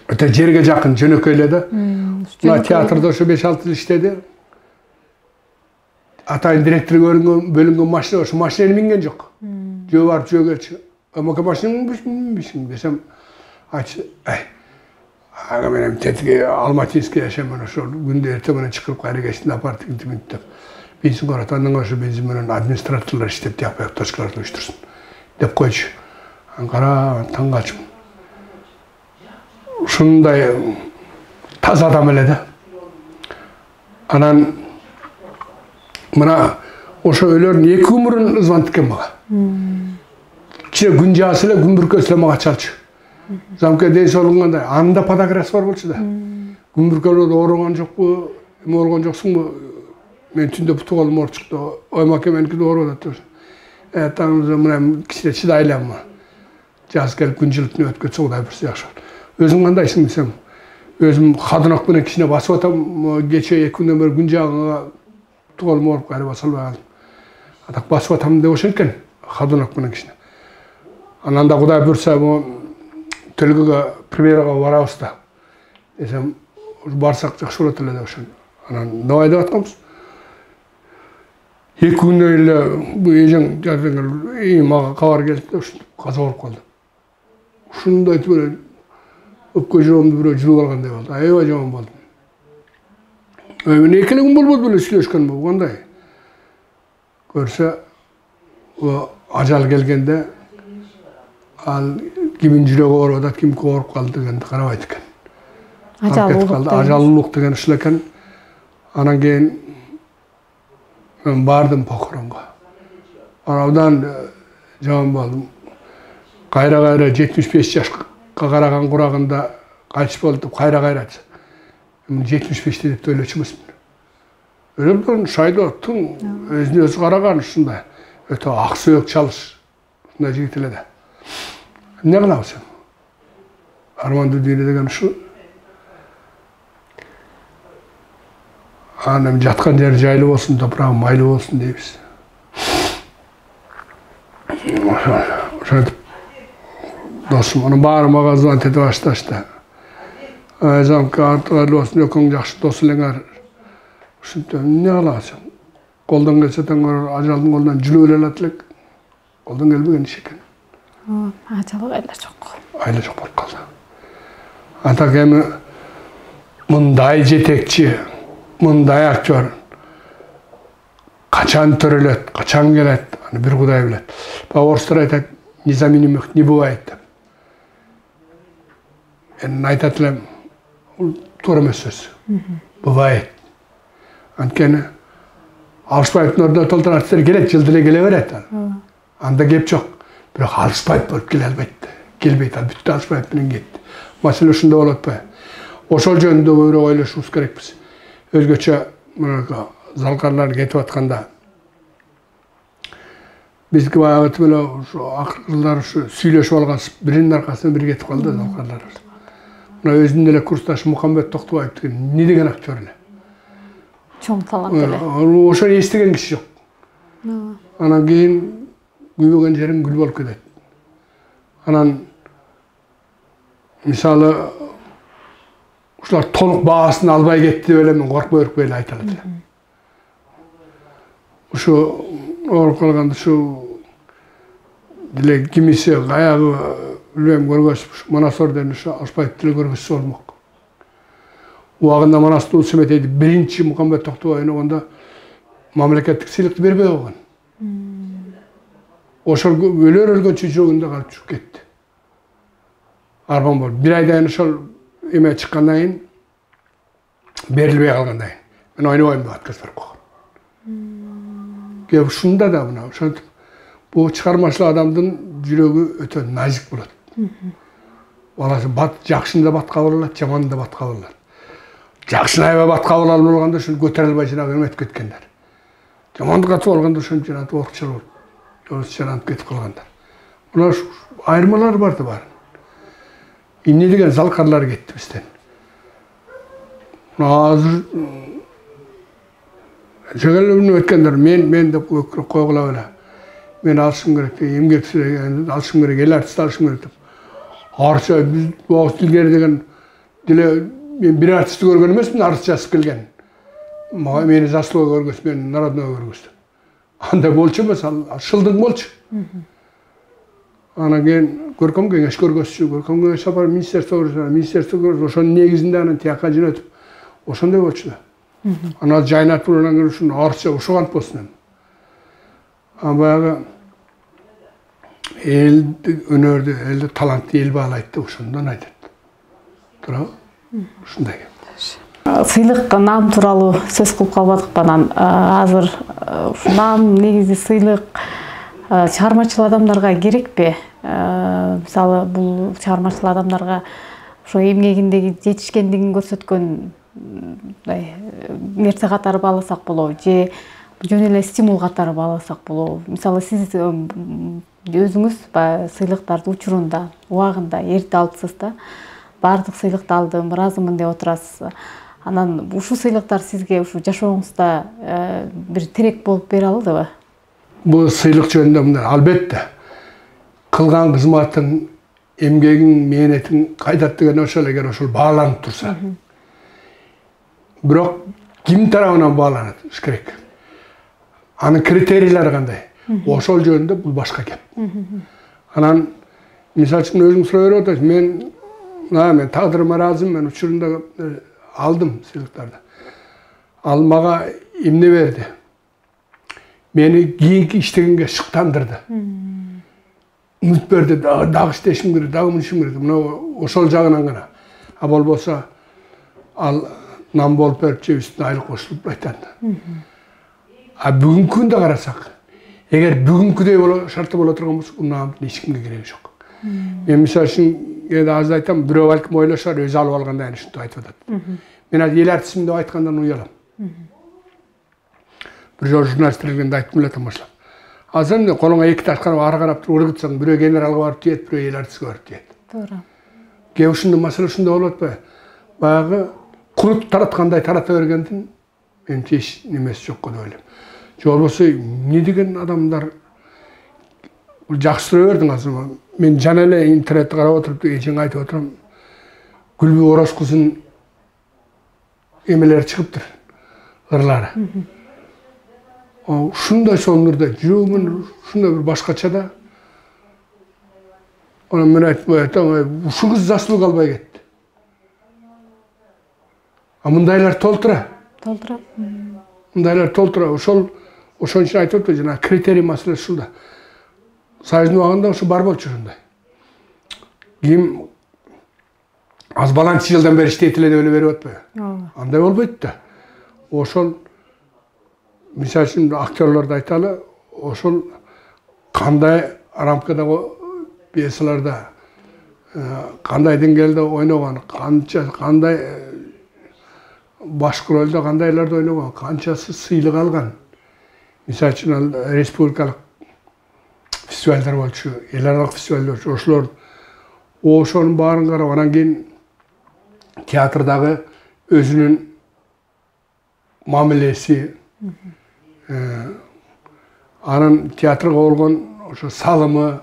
öte jerge jakın jönököyledi. Mına teatrda şu 5-6 yıl işledi. Atayın direktörü bölüngen maşina, şu maşinayı mingen yok. Joe var, Joe geçiyor. Ama ki maşinayı minmişim desem, açtı, aga benim tetki Almatiyski yaşamını şu günde ertemene çıkıp gayrı geçtiğinde apartı intimidde. Benzin koratandan şu benzinmenin administratörler iştep yapıyor, taşkalar uyuştursun. Dep koyucu. Ankara, tangaçım. Şunday taz adam öyle de. Anan Mına oşo ölörün eki umurun ızvantıken mağa. İçine güncasıyla gümbürkösüle mağa çalçı. Zamke deyse olunғандай, anında padagras var bolçu da. Gümbürköle doğruğan жоқ bu, morgan жоқсың bu. Men tünde putu olum or çıktı. Oymake menki doğru da tur. Tanrımıza mına kişide çidaylan mı? Jaz gelip güncülüktünü ötkö çoğday birisi yaxşı. Özüm kandaysın desem. Özüm kadınak bana kişine basıp atam, geçe eki günden beri güncağına Tuğalım olup gayrı basıl bağlı. Atak basıp atam de oşenken, kadınak bana kişine. Ananda kuday bürse bu tölgüge, primeraga varabız da. Desem, barsak жақсы ұрат de oşen. Anan ne ayda atkamız? Eki günden öyle bu ejeng jardan iyi mağa kavar gelip de oşen kaza olup kaldı. Şunu da aytı böyle öpkö jiromdu bir jülüp algандай oldu. Ayva jomon boldum. Ben ekili gün bolbol böyle süleşken bu kanday. Görse o ajal gelgende al kimin jüregi orup kim korup kaldı degende karabait eken. Ajallılık degen işleken. Anan keyin ben bardım Pokoronga. Aradan jabon boldum. Gayra 75 yaşka karagan kuragında kaçıp oldu. Gayra 75'te dep öyle çıkmasın. Öyle bir şayda attın, özünü özü karagan şunda. Öte aksoyuk çalış. Şunda jigitile de. Ne kılav sen? Armandı düğüne degen şu. Anam jatkan yer jaylı olsun, toprağım maylı olsun deybiz. Şöyle dostum, onun bağırmağa zvanteti baştaşta. Zamke artık olsun, yokun жақсы dosulengar. Şimdi ne alasın? Koldan gelse tangar, acaldın koldan jülüp elatlık. Koldan gelmegen iş eken. Acalık ayla çok. Ayla çok bolup kaldı. Atak emi mınday jetekçi, mınday aktör. Kaçan törület, kaçan gelet, bir kuday bilet. Oruslar aytat, nizamin yok, ne bu ayt. En aytatlım, doğru emas söz. Buvay. Antkeni alışpayıptın orada toltan artistler gelet, jıldile geleveredi. Anda gep çok. Biroq alışpayıp bolup kele albaytı. Kelbeyt al, bütün alışpayıp bilen getdi. Masala şunda bolot ba. Oşol jönündө böyle oylashubuz kerekmiz. Özgöçe zalkarlar ketip atkanda bizki bayagı böyle şu akıllar şu süйлöşüp algan birinin arkasına biri ketip kaldı zalkarlar. Mına özünün ele kursdaşı Muhammed Toktubayev degen ne degen aktör ele. Çoğun talant ele. Oşo estigen kişi yok. Anan keyin güybögen jerim gül bolup ketет. Anan misalı uşlar toluk bağasını albay ketdi öyle men korkpoyup böyle aytaladı. Şu olup kalganda şu dile kimisi ayağı bilmem görgös Manasor denen şu Alışpayıp dile görgös olmak. Uagında Manas'ta ulsumet edip birinci Muhammed Toktubayev'in onda mamleketlik silikti berbey olgan. ошол өлөр өлгөнчө жүрөгүндө калып чыгып кетти. Арман болуп. Bir aydan ошол эме чыккандан кийин берилбей калгандан кийин мен ойнобойм деп отказ берип койгон. Кеп ушунда да мына ошентип бул чыгармачыл адамдын жүрөгү өтө назик болот. Баласы жакшыны да батка кабыл алат, жаманды да батка кабыл алат. Жакшыны аябай батка кабыл алып болгондо ушул көтөрө албай жанагы эметип кеткендер. Жаманды катып алганда ошентип жанагы окчул болуп, жолсуз жананып кетип калгандар. Мына айырмалар бар да бар. Эмне деген залкарлар кетти бизден. Азыр жөгөлүнүп өткөндөр мен деп койгула эле. Мен алышым керек, эмгексиз алышым керек, эл артист алышым керек деп. Арча биз Оңус Илгери деген деле мен бир артистти көргөн эмесмин, арыз жазып келген. Мага мени заслуга көргөз, мен народного көргөз. Андай болчу эмес, ал шылдың болчу. Анан кийин көркөм кеңеш көргөзчү, көркөм кеңеш сапар министерство ошонун негизинде анан тияка жөнөтүп, ошондой болчу да. Анан жайнатып анан кийин ушуну арча ушугант болсун. Баягы элди өнөрдү, элди талантты эл баалайт деп ошондон айтат. Туурабы? Ушундай. Сыйлык наам тууралуу сөз кылып калбадыкпы анан азыр наам негизи сыйлык чыгармачыл адамдарга керекпи? Мисалы бул чыгармачыл адамдарга ошо эмгегиндеги жетишкендигин көрсөткөн нерсе катары бааласак болобу же жөн эле стимул катары бааласак болобу? Мисалы сиз өзүңүз сыйлыктарды учурунда, убагында эрте алыпсыз да. Бардык сыйлыкты алдым, ыраазымын деп отурасыз. Анан ушул сыйлыктар сизге ушу жашооңузда бир тирек болуп бере алдыбы? Бул сыйлык жөнүндө мындай, албетте кылган кызматың, эмгегиң, мээнетиң кайтат деген ошол эгер ошол бааланып турса. Бирок ким тарабынан бааланат керек? Анын критерийлери кандай? Ошол жөнүндө бул башка кеп. Анан мисалы үчүн өзүң сурап берип атасыз, мен тагдырыма ыраазымын, мен учурунда алдым сыйлыктарды. Ал мага эмне берди? Мени кийинки иштегенге шыктандырды. Үмүт берди, дагы иштешим керек, дагы мынышым керек. Мына ошол жагынан гана. А болбосо ал нам болуп берип же үстүнө айлык кошулуп айтат. А бүгүнкү күндө карасак, эгер бүгүнкүдөй шарты боло турган болсо, бул наамдын эч кимге кереги жок. Мен мисалы үчүн азыр айтам, бирөө балким ойлошор, өзү алып алгандан кийин ушинтип айтып атат. Мен азыр эл артистмин деп айткандан уялам. Бир жолу журналисттер келгенде айттым эле тамаша. Азыр эмне колуңа эки таш карап ары карап туруп ыргытсаң, бирөө генералга барып тиет, бирөө эл артистке барып тиет. Туура. Кээ ушундай маселе ушундай болуп атпайбы? Баягы курут тараткандай тарата бергендин менимче эч немеси жок деп ойлойм. Же болбосо эмне деген адамдар жакшы суроо бердиң азыр. Мен жана эле интернетти карап отуруп эчең айтып отурам. Гүлбү Ороз кызын эмелери чыгыптыр, ырлары. Ушундай сонурда жүрөгүмөн ушундай бир башкача да. Анан мен айтам, ушул кыз заслуга албай кетти. А мындайлар толтура. Толтура. Мындайлар толтура. Ошон үчүн айтып атпайбы, жана критерий маселеси ушулда. Союздун убагында ушу бар болчу ушундай. Ким аз баланчы жылдан бери иштейт эле деп эле берип атпайбы? Андай болбойт да. Ошол мисалы үчүн актерлорду айталы, ошол кандай рамкадагы пьесаларда, кандай деңгээлде ойногон, кандай башкы ролдо кандайларды ойногон, канчасы сыйлык алган. Мисалы үчүн республикалык фестивалдар болчу, эл аралык фестивалдар болчу. Ошонун баарын карап, анан кийин театрдагы өзүнүн мамилеси, анын театрга болгон ошо салымы,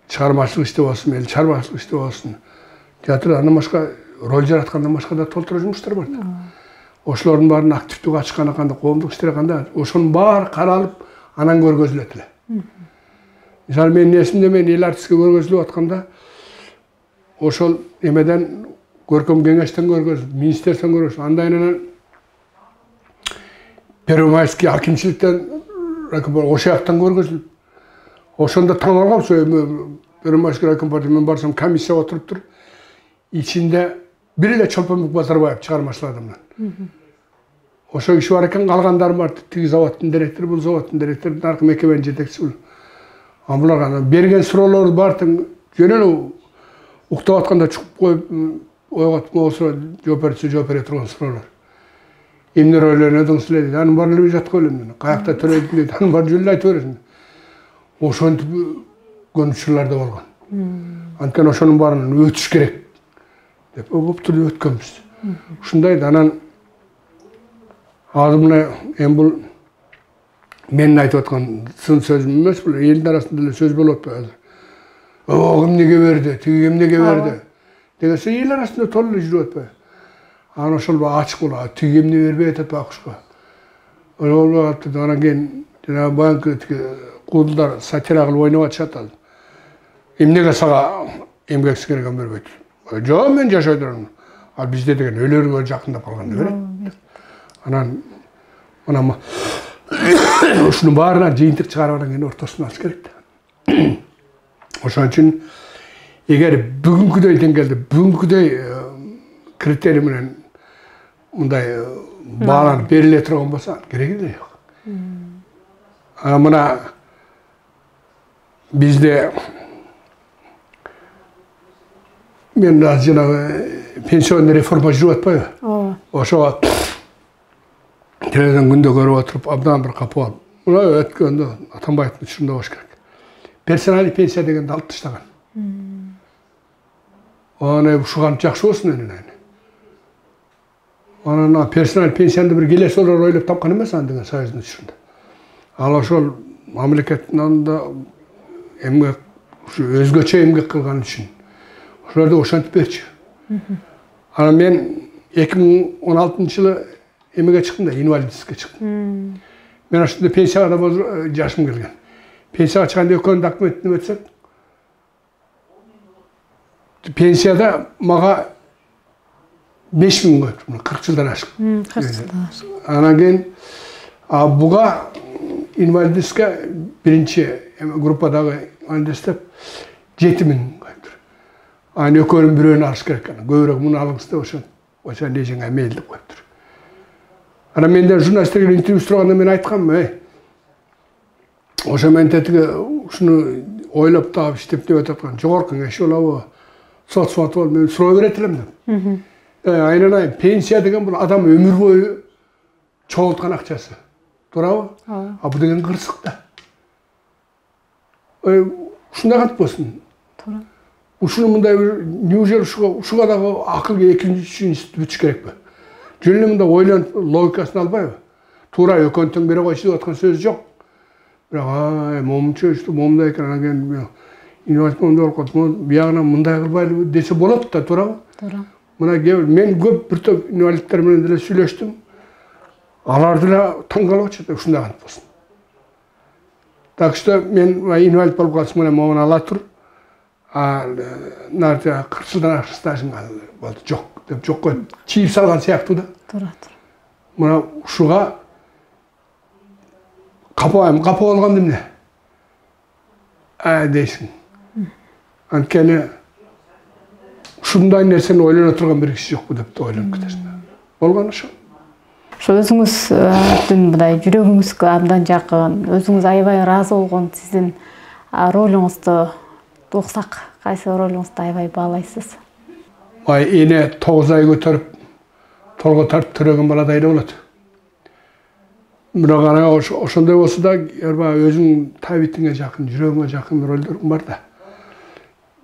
чыгармачылык иште болсун, эл чыгармачылык иште болсун. Театрда андан башка роль жараткандан башка да толтура жумуштар бар да. Ошолордун баарын активдүү ачканы кандай, коомдук иштери кандай, ошонун баары каралып, анан көргөзүлөт эле. Мисалы менин эсимде, мен эл артистке көргөзүлүп атканда, ошол эмеден көркөм кеңештен көргөзүлүп, министрликтен көргөзүлүп, андан кийин Первомайский акимчиликтен ошол жактан көргөзүлүп, ошондо таң калгам. Бөрөмбашкы райком партия мен барсам, комиссия отуруптур. Ичинде бир эле Чолпонбек Базарбаев чыгармачыл адамдан. Ошо киши бар экен, калгандар бар. Тиги заводдун директору, бул заводдун директору, наркы мекеменин жетекчиси. Булар берген суроолорду баардыгын жөн эле уктап атканда чукуп коюп, ойготуп болсо жооп бере турган суроолор. Эмне ойлонодуңуз эле дейт. Анын баарын эле жаткы элем. Каякта төлөйдүм дейт. Анын баарын жөн эле айтып бересиң. Ошентип көнүшчүлөр да болгон. Анткени ошонун баарын өтүш керек деп боптур өткөнбүз. Ушундай да анан азыр мына эми бул менин айтып аткан сын сөзүм эмес, бул элдин арасында эле сөз болуп атпайбы азыр. Эмнеге берди, тиги эмнеге берди деген сөз эл арасында толук эле жүрүп атпайбы. Анан ошол ачык болот. Тиги эмне бербей атат акышка. Ошол анан кийин жана банкы куудулдар сатира кылып ойноп атышат азыр. Эмнеге сага эмгек сиңирген бербейт? Жок, мен жашай турам. Ал бизде деген өлөргө жакындап калганда берет. Анан мына ушунун баарынан жыйынтык чыгарып анан кийин ортосун алыш керек да. Ошон үчүн эгер бүгүнкүдөй деңгээлде, бүгүнкүдөй критерий менен мындай бааланып бериле турган болсо кереги эле жок. Мына бизде мен жанагы пенсионный реформа жүрүп атпайбы? Ошого телевизион күндө көрүп отуруп, абдан бир капа болуп, мына өткөндө Атамбаевдин учурунда болуш керек. Персоналдык пенсия дегенди алып таштаган. Аны ушугантип жакшы болсун эне. Анан персоналдык пенсияны бир келесилер ойлоп тапкан эмес аны деген союздун учурунда. Ал ошол мамлекеттин алдында эмгек, ушу өзгөчө эмгек кылган үчүн ошолорду ошентип берчү. Анан мен 2016-жылы эмеге чыктым да, инвалидскке чыктым. Мен ошондо пенсияга да жашым келген. Пенсияга чыкканда экөөнүн документин өтсөк, пенсияда мага 5000 коюпту, 40 жылдан ашык. 40 жылдан ашык. Анан кийин буга инвалидскке биринчи группадагы инвалид деп 7000 коюптур. Анан экөөнүн бирөөнү алыш керек экен. Көбүрөөк муну алыңыз деп ошо лежиңе мейл деп коюптур. Анан менде журналисттерге интервью сураганда мен айткам, ошо мен тетиги ушуну ойлоп таап иштеп деп аткан жогорку кеңеш болобу, соцмат болуп мен суроо берет элем деп. Айнанайын, пенсия деген бул адам өмүр бою чогулткан акчасы. Туурабы? Бул деген кырсык да. Ушундай кантип болсун? Туура. Ушуну мындай бир неужели ушуга дагы акылга экинчи, үчүнчү бүтүш керекпи? Жөн эле мындай ойлонуп логикасын албайбы? Туура экөөнү тең бере койчу деп аткан сөз жок. Бирок момчу ушту момундай экен, анан кийин инвалид момундай болуп калат, биягынан мындай кылбайлыбы десе болот да, туурабы? Туура. Мына мен көп бир топ инвалидтер менен деле сүйлөштүм. Алар деле таң калып атышат, ушундай кантип болсун. Так что мен инвалид болуп калсам менен момуну ала тур. Нарта 40 жылдан ашык стажым болду. Жок деп жокко чийип салган сыяктуу да. Туура. Мына ушуга капа болгон эмне? Дейсиң. Анткени ушундай нерсени ойлоно турган бир киши жокпу деп ойлонуп кетесиң. Болгон ошо. Ошо өзүңүздүн мындай жүрөгүңүзгө абдан жакын, өзүңүз аябай ыраазы болгон сиздин ролуңузду уксак, кайсы ролуңузду аябай баалайсыз? Эне 9 ай көтөрүп, толго тартып төрөгөн баладай эле болот. Бирок ана ошондой болсо да, өзүң табитиңе жакын, жүрөгүңө жакын ролдорум бар да.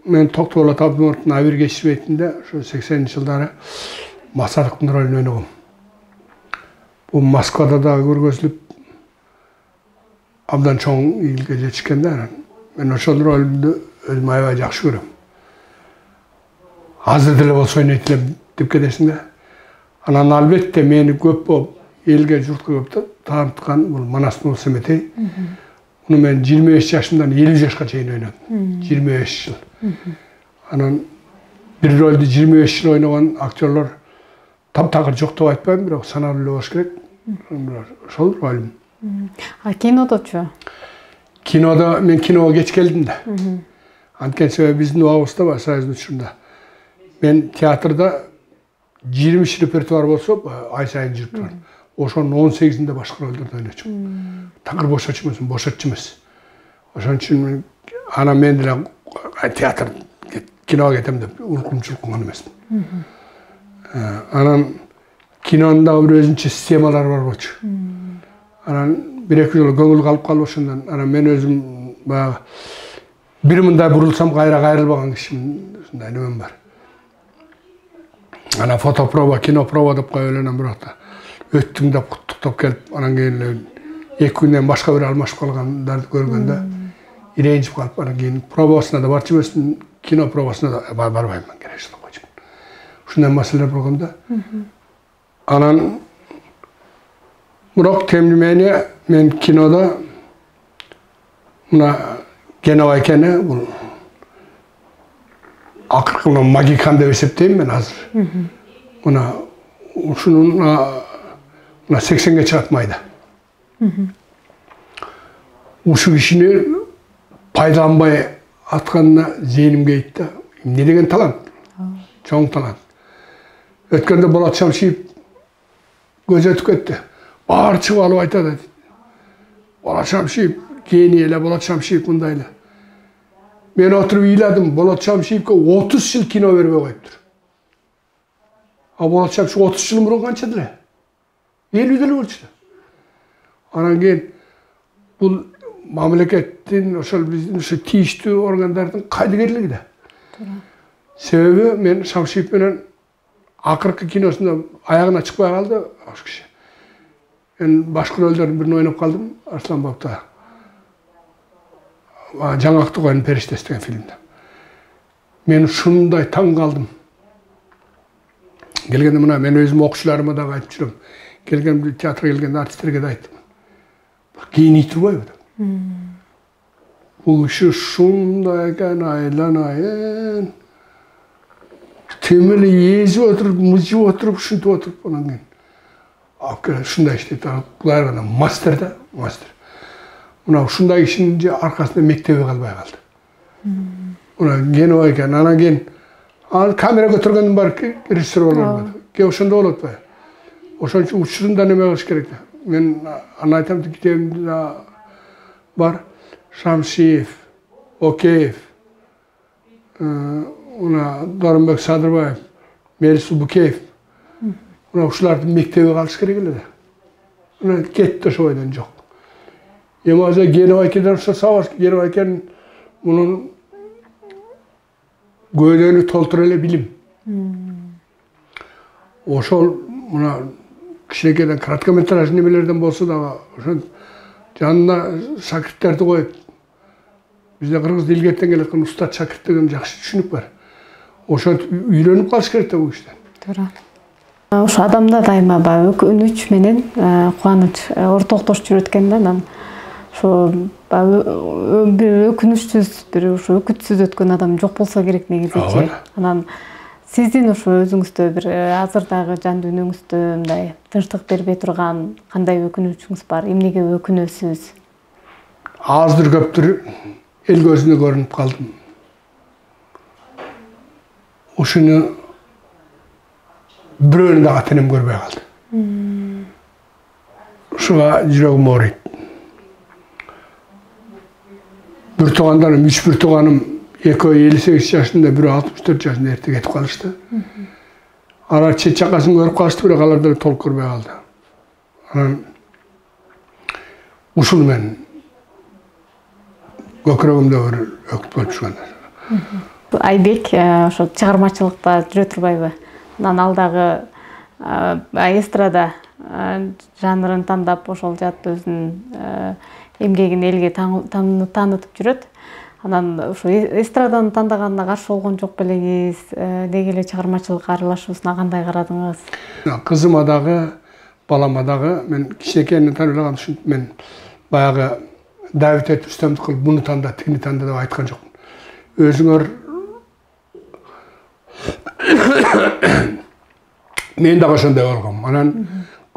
Мен Токтогул Абдымовдун Абир кечирбейтинде ошо 80-жылдары Масарыктын ролун ойногом. Бул Москвада да көргөзүлүп, абдан чоң ийгиликке жетишкен да. Мен ошол ролду өзүм аябай жакшы көрөм. Азыр деле болсо ойнойт элем деп кетесиң да. Анан албетте мени көп болуп, элге журтка көп тааныткан бул Манастын Семетей. Муну мен 25 жашымдан 50 жашка чейин ойнодум. 25 жыл. Анан бир ролду 25 жыл ойногон актерлор таптагыр жок деп айтпайм, бирок саналуу эле болуш керек. Ошол ролум. Кинодочу? Kinoda, men kinoga geç geldim de. Antken sebebi bizim Nuavus'ta var, Sayızın uçurunda. Ben tiyatrda 20 repertuar olsa, ay sayın jirip turar. Oşonun 18'inde başka rollerde oynayacağım. Takır boş açmıyorsun, boş açmıyorsun. Oşon için anam men de tiyatr, kinoga getem de uykumçuluk anlamasın. Anam kinonda bir özünçe sistemalar var boç. Anam bir-iki yıl göngül kalıp kalıp oşondan, anam men özüm bir mınday burulsam gayrılbagan kişim, şunday nemem var. Ana fotoprova, kinoprova dep koyulan birokta. Öttüm dep kutuktap kelip, anan keyin 2 günden başka bir almaşıp kalgandарды görgende irenjip kalıp, anan keyin provasına da barчы эмесмин, kino provasına da barbayman kerekçilik koyup. Şunday meseleler bolganda. Anan Murak temlimeni men kinoda muna Genova ekeni, bu akırkılan magikan dep esepteyim ben hazır. Ona şunun 80'ge çıkartmaydı. Uşu kişini paylanbay atkanına zeynimge gitti. Ne degen talant? Çoğun talant. Ötkende Bolat Şamşiyev göze tüketti. Bağır çıkıp alıp aytadı. Bolat Şamşiyev, geniyle Bolat Şamşiyev bundayla. Ben oturup iyladım, Bolat Şamşiyev'e 30 yıl kino vermeye koyuptur. Bolat Şamşiyev 30 yıl burun kançadır. 50 yıl ölçtü. Anan keyin bu mamlekettin, oşol bizdin şu tiyişti organlardan kaydıgerligi de. Sebebi men Şamşiyev menen akırkı kinosunda ayağına çıkmay kaldı oş kişi. Ben başka rollerin birini oynap kaldım Arslan Baba'da. Жаңақты қойын періштесі деген фильмде. Мен шындай таң қалдым. Келгенде мына мен өзім оқушыларыма да айтып жүрем. Келген театрға келген артистерге де айттым. Гений тұрбай бұл. Бұл кіші шындай екен айланайын. Темелі езіп отырып, мұзып отырып, шынтып отырып, онан кейін. Шындай іштейді. Бұлар ғана мастер да, мастер. Ona şunday işince arkasında mektebe kalmaya kaldı. Ona Genova eken, ana gen, kamera götürgenim var ki, rejissör olmadı. Ki oşunda olutma. Oşun için uçurunda neme kılış gerekti. Ben anlaytam ki kitabımda var. Şamşiyev, Okeyev, ona Dorunbek Sadırbayev, Melis Ubukeyev. Ona uşulardan mektebe kalış gerekli de. Ona gitti şu oydan çok. Yemazda Genova ekeden savaş, Genova eken bunun göğlerini tolturayla bilim. Oşol buna kişilikeden kratkometraj nemelerden bolsa da canına şakirtlerdi koyup bizde Kırgız dilgetten gelirken usta şakirtlerin жақсы düşünüp var. Oşol үйрөнүп kalış керек de bu işten. Doğru. Oşo adamda dayıma өкүнүч менен кубаныч ортоктош жүрөт экен да анан. Şu bir ökünüşsüz, bir ökütsüz ötken adam çok bolsa gerek negizeci. Anan sizdin şu özüңүздө bir azırdağı can dünüңүздө mындай тынчтык бербей турган кандай өкүнүчүңүз бар? Эмнеге өкүнөсүз? Azdыр köptür el gözüne görünüp kaldım. Uşunu biröөнү da atenim görmey kaldı. Şuga yüreğim ağrıydı. Bir tuğandanım, 3 bir tuğanım 58 yaşında, biri 64 yaşında ertek etip kalıştı. Arar çet çakasını görüp kalıştı, biri kalardan toluk görmeye kaldı. Anan usul ben gökürögümde bir öküp bölüp çıkanlar. Айбек ошо чыгармачылыкта жүрө турбайбы? Анан алдагы эстрада жанрын тандап ошол жат өзүнүн эмгегин элге таанытып жүрөт. Анан ушу эстраданы тандаганына каршы болгон жок белеңиз? Деги эле чыгармачылыкка аралашуусуна кандай карадыңыз? Кызыма дагы, балама дагы мен кичинекейинен таанылаган үчүн мен баягы Давид этип үстөмдүк кылып буну танда, тигини танда деп айткан жокмун. Өзүңөр мен дагы ошондой болгом. Анан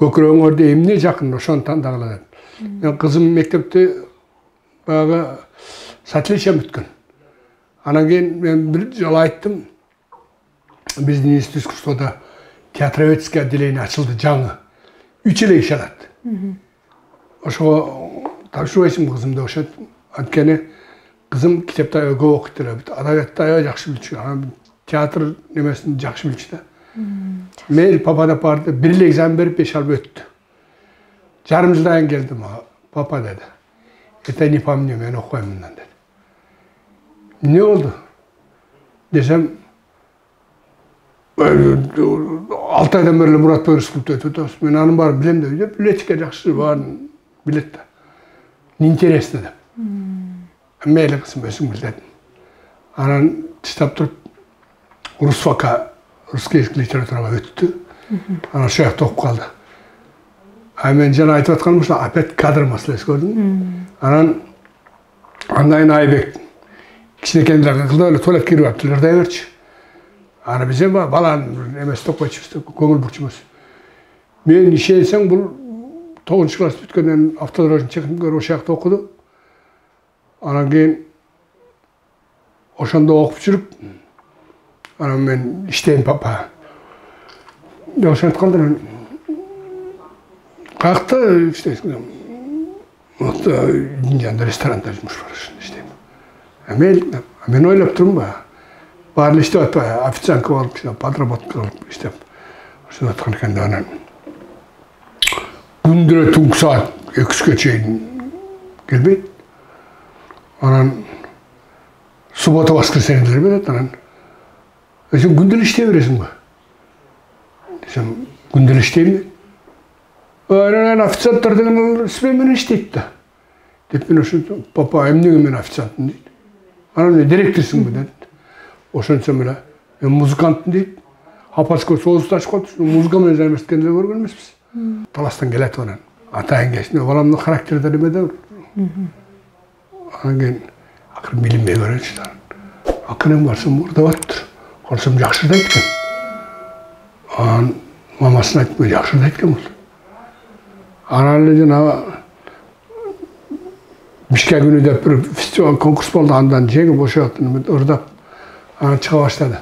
көкүрөгүңөрдө эмне жакын ошону тандагыла деп. Мен кызым мектепте баягы сателичем бүткөн. Анан кийин мен бир жолу айттым. Биздин институтта театроведческое отделение ачылды жаңы. 3 эле киши алат. Ошого тапшырбайсың кызымды окшойт. Анткени кызым китепти көп окуйт эле. Адабиятты аябай жакшы билчү. Анан театр немесин жакшы билчү да. Мейли папада барды, бир эле экзамен берип 5 алып өттү. Жарым жылдан кийин келди мага. Папа dedi. Это не по мне, мен окуйм мындан dedi. Ne oldu? Desem 6 aydan beri Murat Bey Rıskılıp'ta ötüyoruz. Ben anım var bilem de biletik edeceksin var bilet de. Ninteres dedim. Meyle kısım özüm bildim. Anan kitap durup Rus vaka, Rus literatürüne öttü. Anan şu ayakta okup kaldı. Ben cana ayet atkalmışlar, apet kadr meselesi gördüm. Anan andayın Aybek. Kişine kendilerine kıldı öyle tuvalet girip yaptılar da everç. Ana bize balan emes tokpaçıpsız, көңіл burçumuz. Men işe etsem bu 9. klas bütkenden haftalar önce çekimler o şarkıda okudu. Ana keyin oşanda okup жүрүp, ana men işteyim papa. Oşanda kaldı. Kalktı işte Indian'da restoranda жұмыс var işte. Men oylap durun ba. Barlı işte официантка olup işte подработка olup işte. Şunu atkan da anan. Gündüre tüm saat 2'ye çeyin gelbeyt. Anan subota воскресенье dedi anan. Sen gündüre işleyeveresin ba. Desem gündüre işleyeyim mi? Anan официанттар деген ismen işleyip de. Dep men şu papa emnege men официантмын deydi. Anan direktörsün bu dedi. Oşançam elə. Ben muzikantım deyip, Hapasko soğuzda açık oldu. Muzika menajeri meskenleri görmüş biz. Talastan gelet onun. Atayın geçti. Olamın karakteri de demedi. Angen akır bilinmeye göre işte. Akırım varsın burada vardır. Olsam jakşırda etken. An mamasına etmeye jakşırda etken oldu. Analıcın Bişkek günü de bir festival konkurs oldu andan jengip boşalttım. Orada çıka başladı.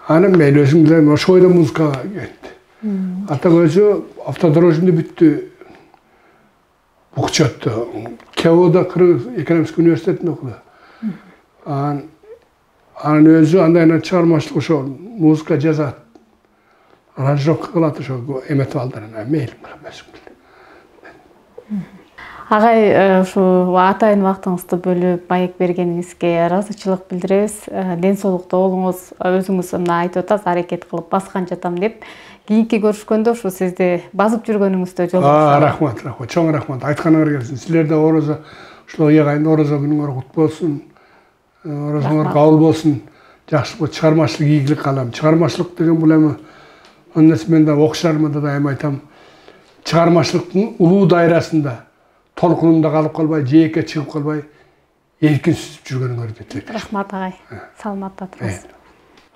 Anam ben özüm bilen şoyda muzika gitti. Hatta özü автодорожный bitti. Bukçattı. Kevo'da Kırgız Ekonomik Üniversitesi'nde okudu. Anam özü andayla çıkarmaçlık şu muzika cezat. Aranjировка kılattı şu emet aldırın. Meylim özüm bilen. Агай ушу атайын убактыңызды бөлүп маек бергениңизге ыраазычылык билдиребиз. Ден соолукта болуңуз, өзүңүз мына айтып атасыз, аракет кылып баскан жатам деп. Кийинки көрүшкөндө ушу сизди басып жүргөнүңүздө жолугушабыз. Рахмат, чоң рахмат. Айтканыңар келсин. Силерде ораза, ушул ягайын ораза күнүңөр кут болсун. Оразаңар кабыл болсун. Жакшылык, чыгармачылык ийгилик каалайм. Чыгармачылык деген бул эми оннес мен да окуучуларыма да дайым айтам. Чыгармачылыктын улуу дайрасында толкунунда калып калбай, жээкке чыгып калбай, эркин сүзүп жүргөнүңөрдү тилейм. Рахмат агай. Саламатта турыңуз.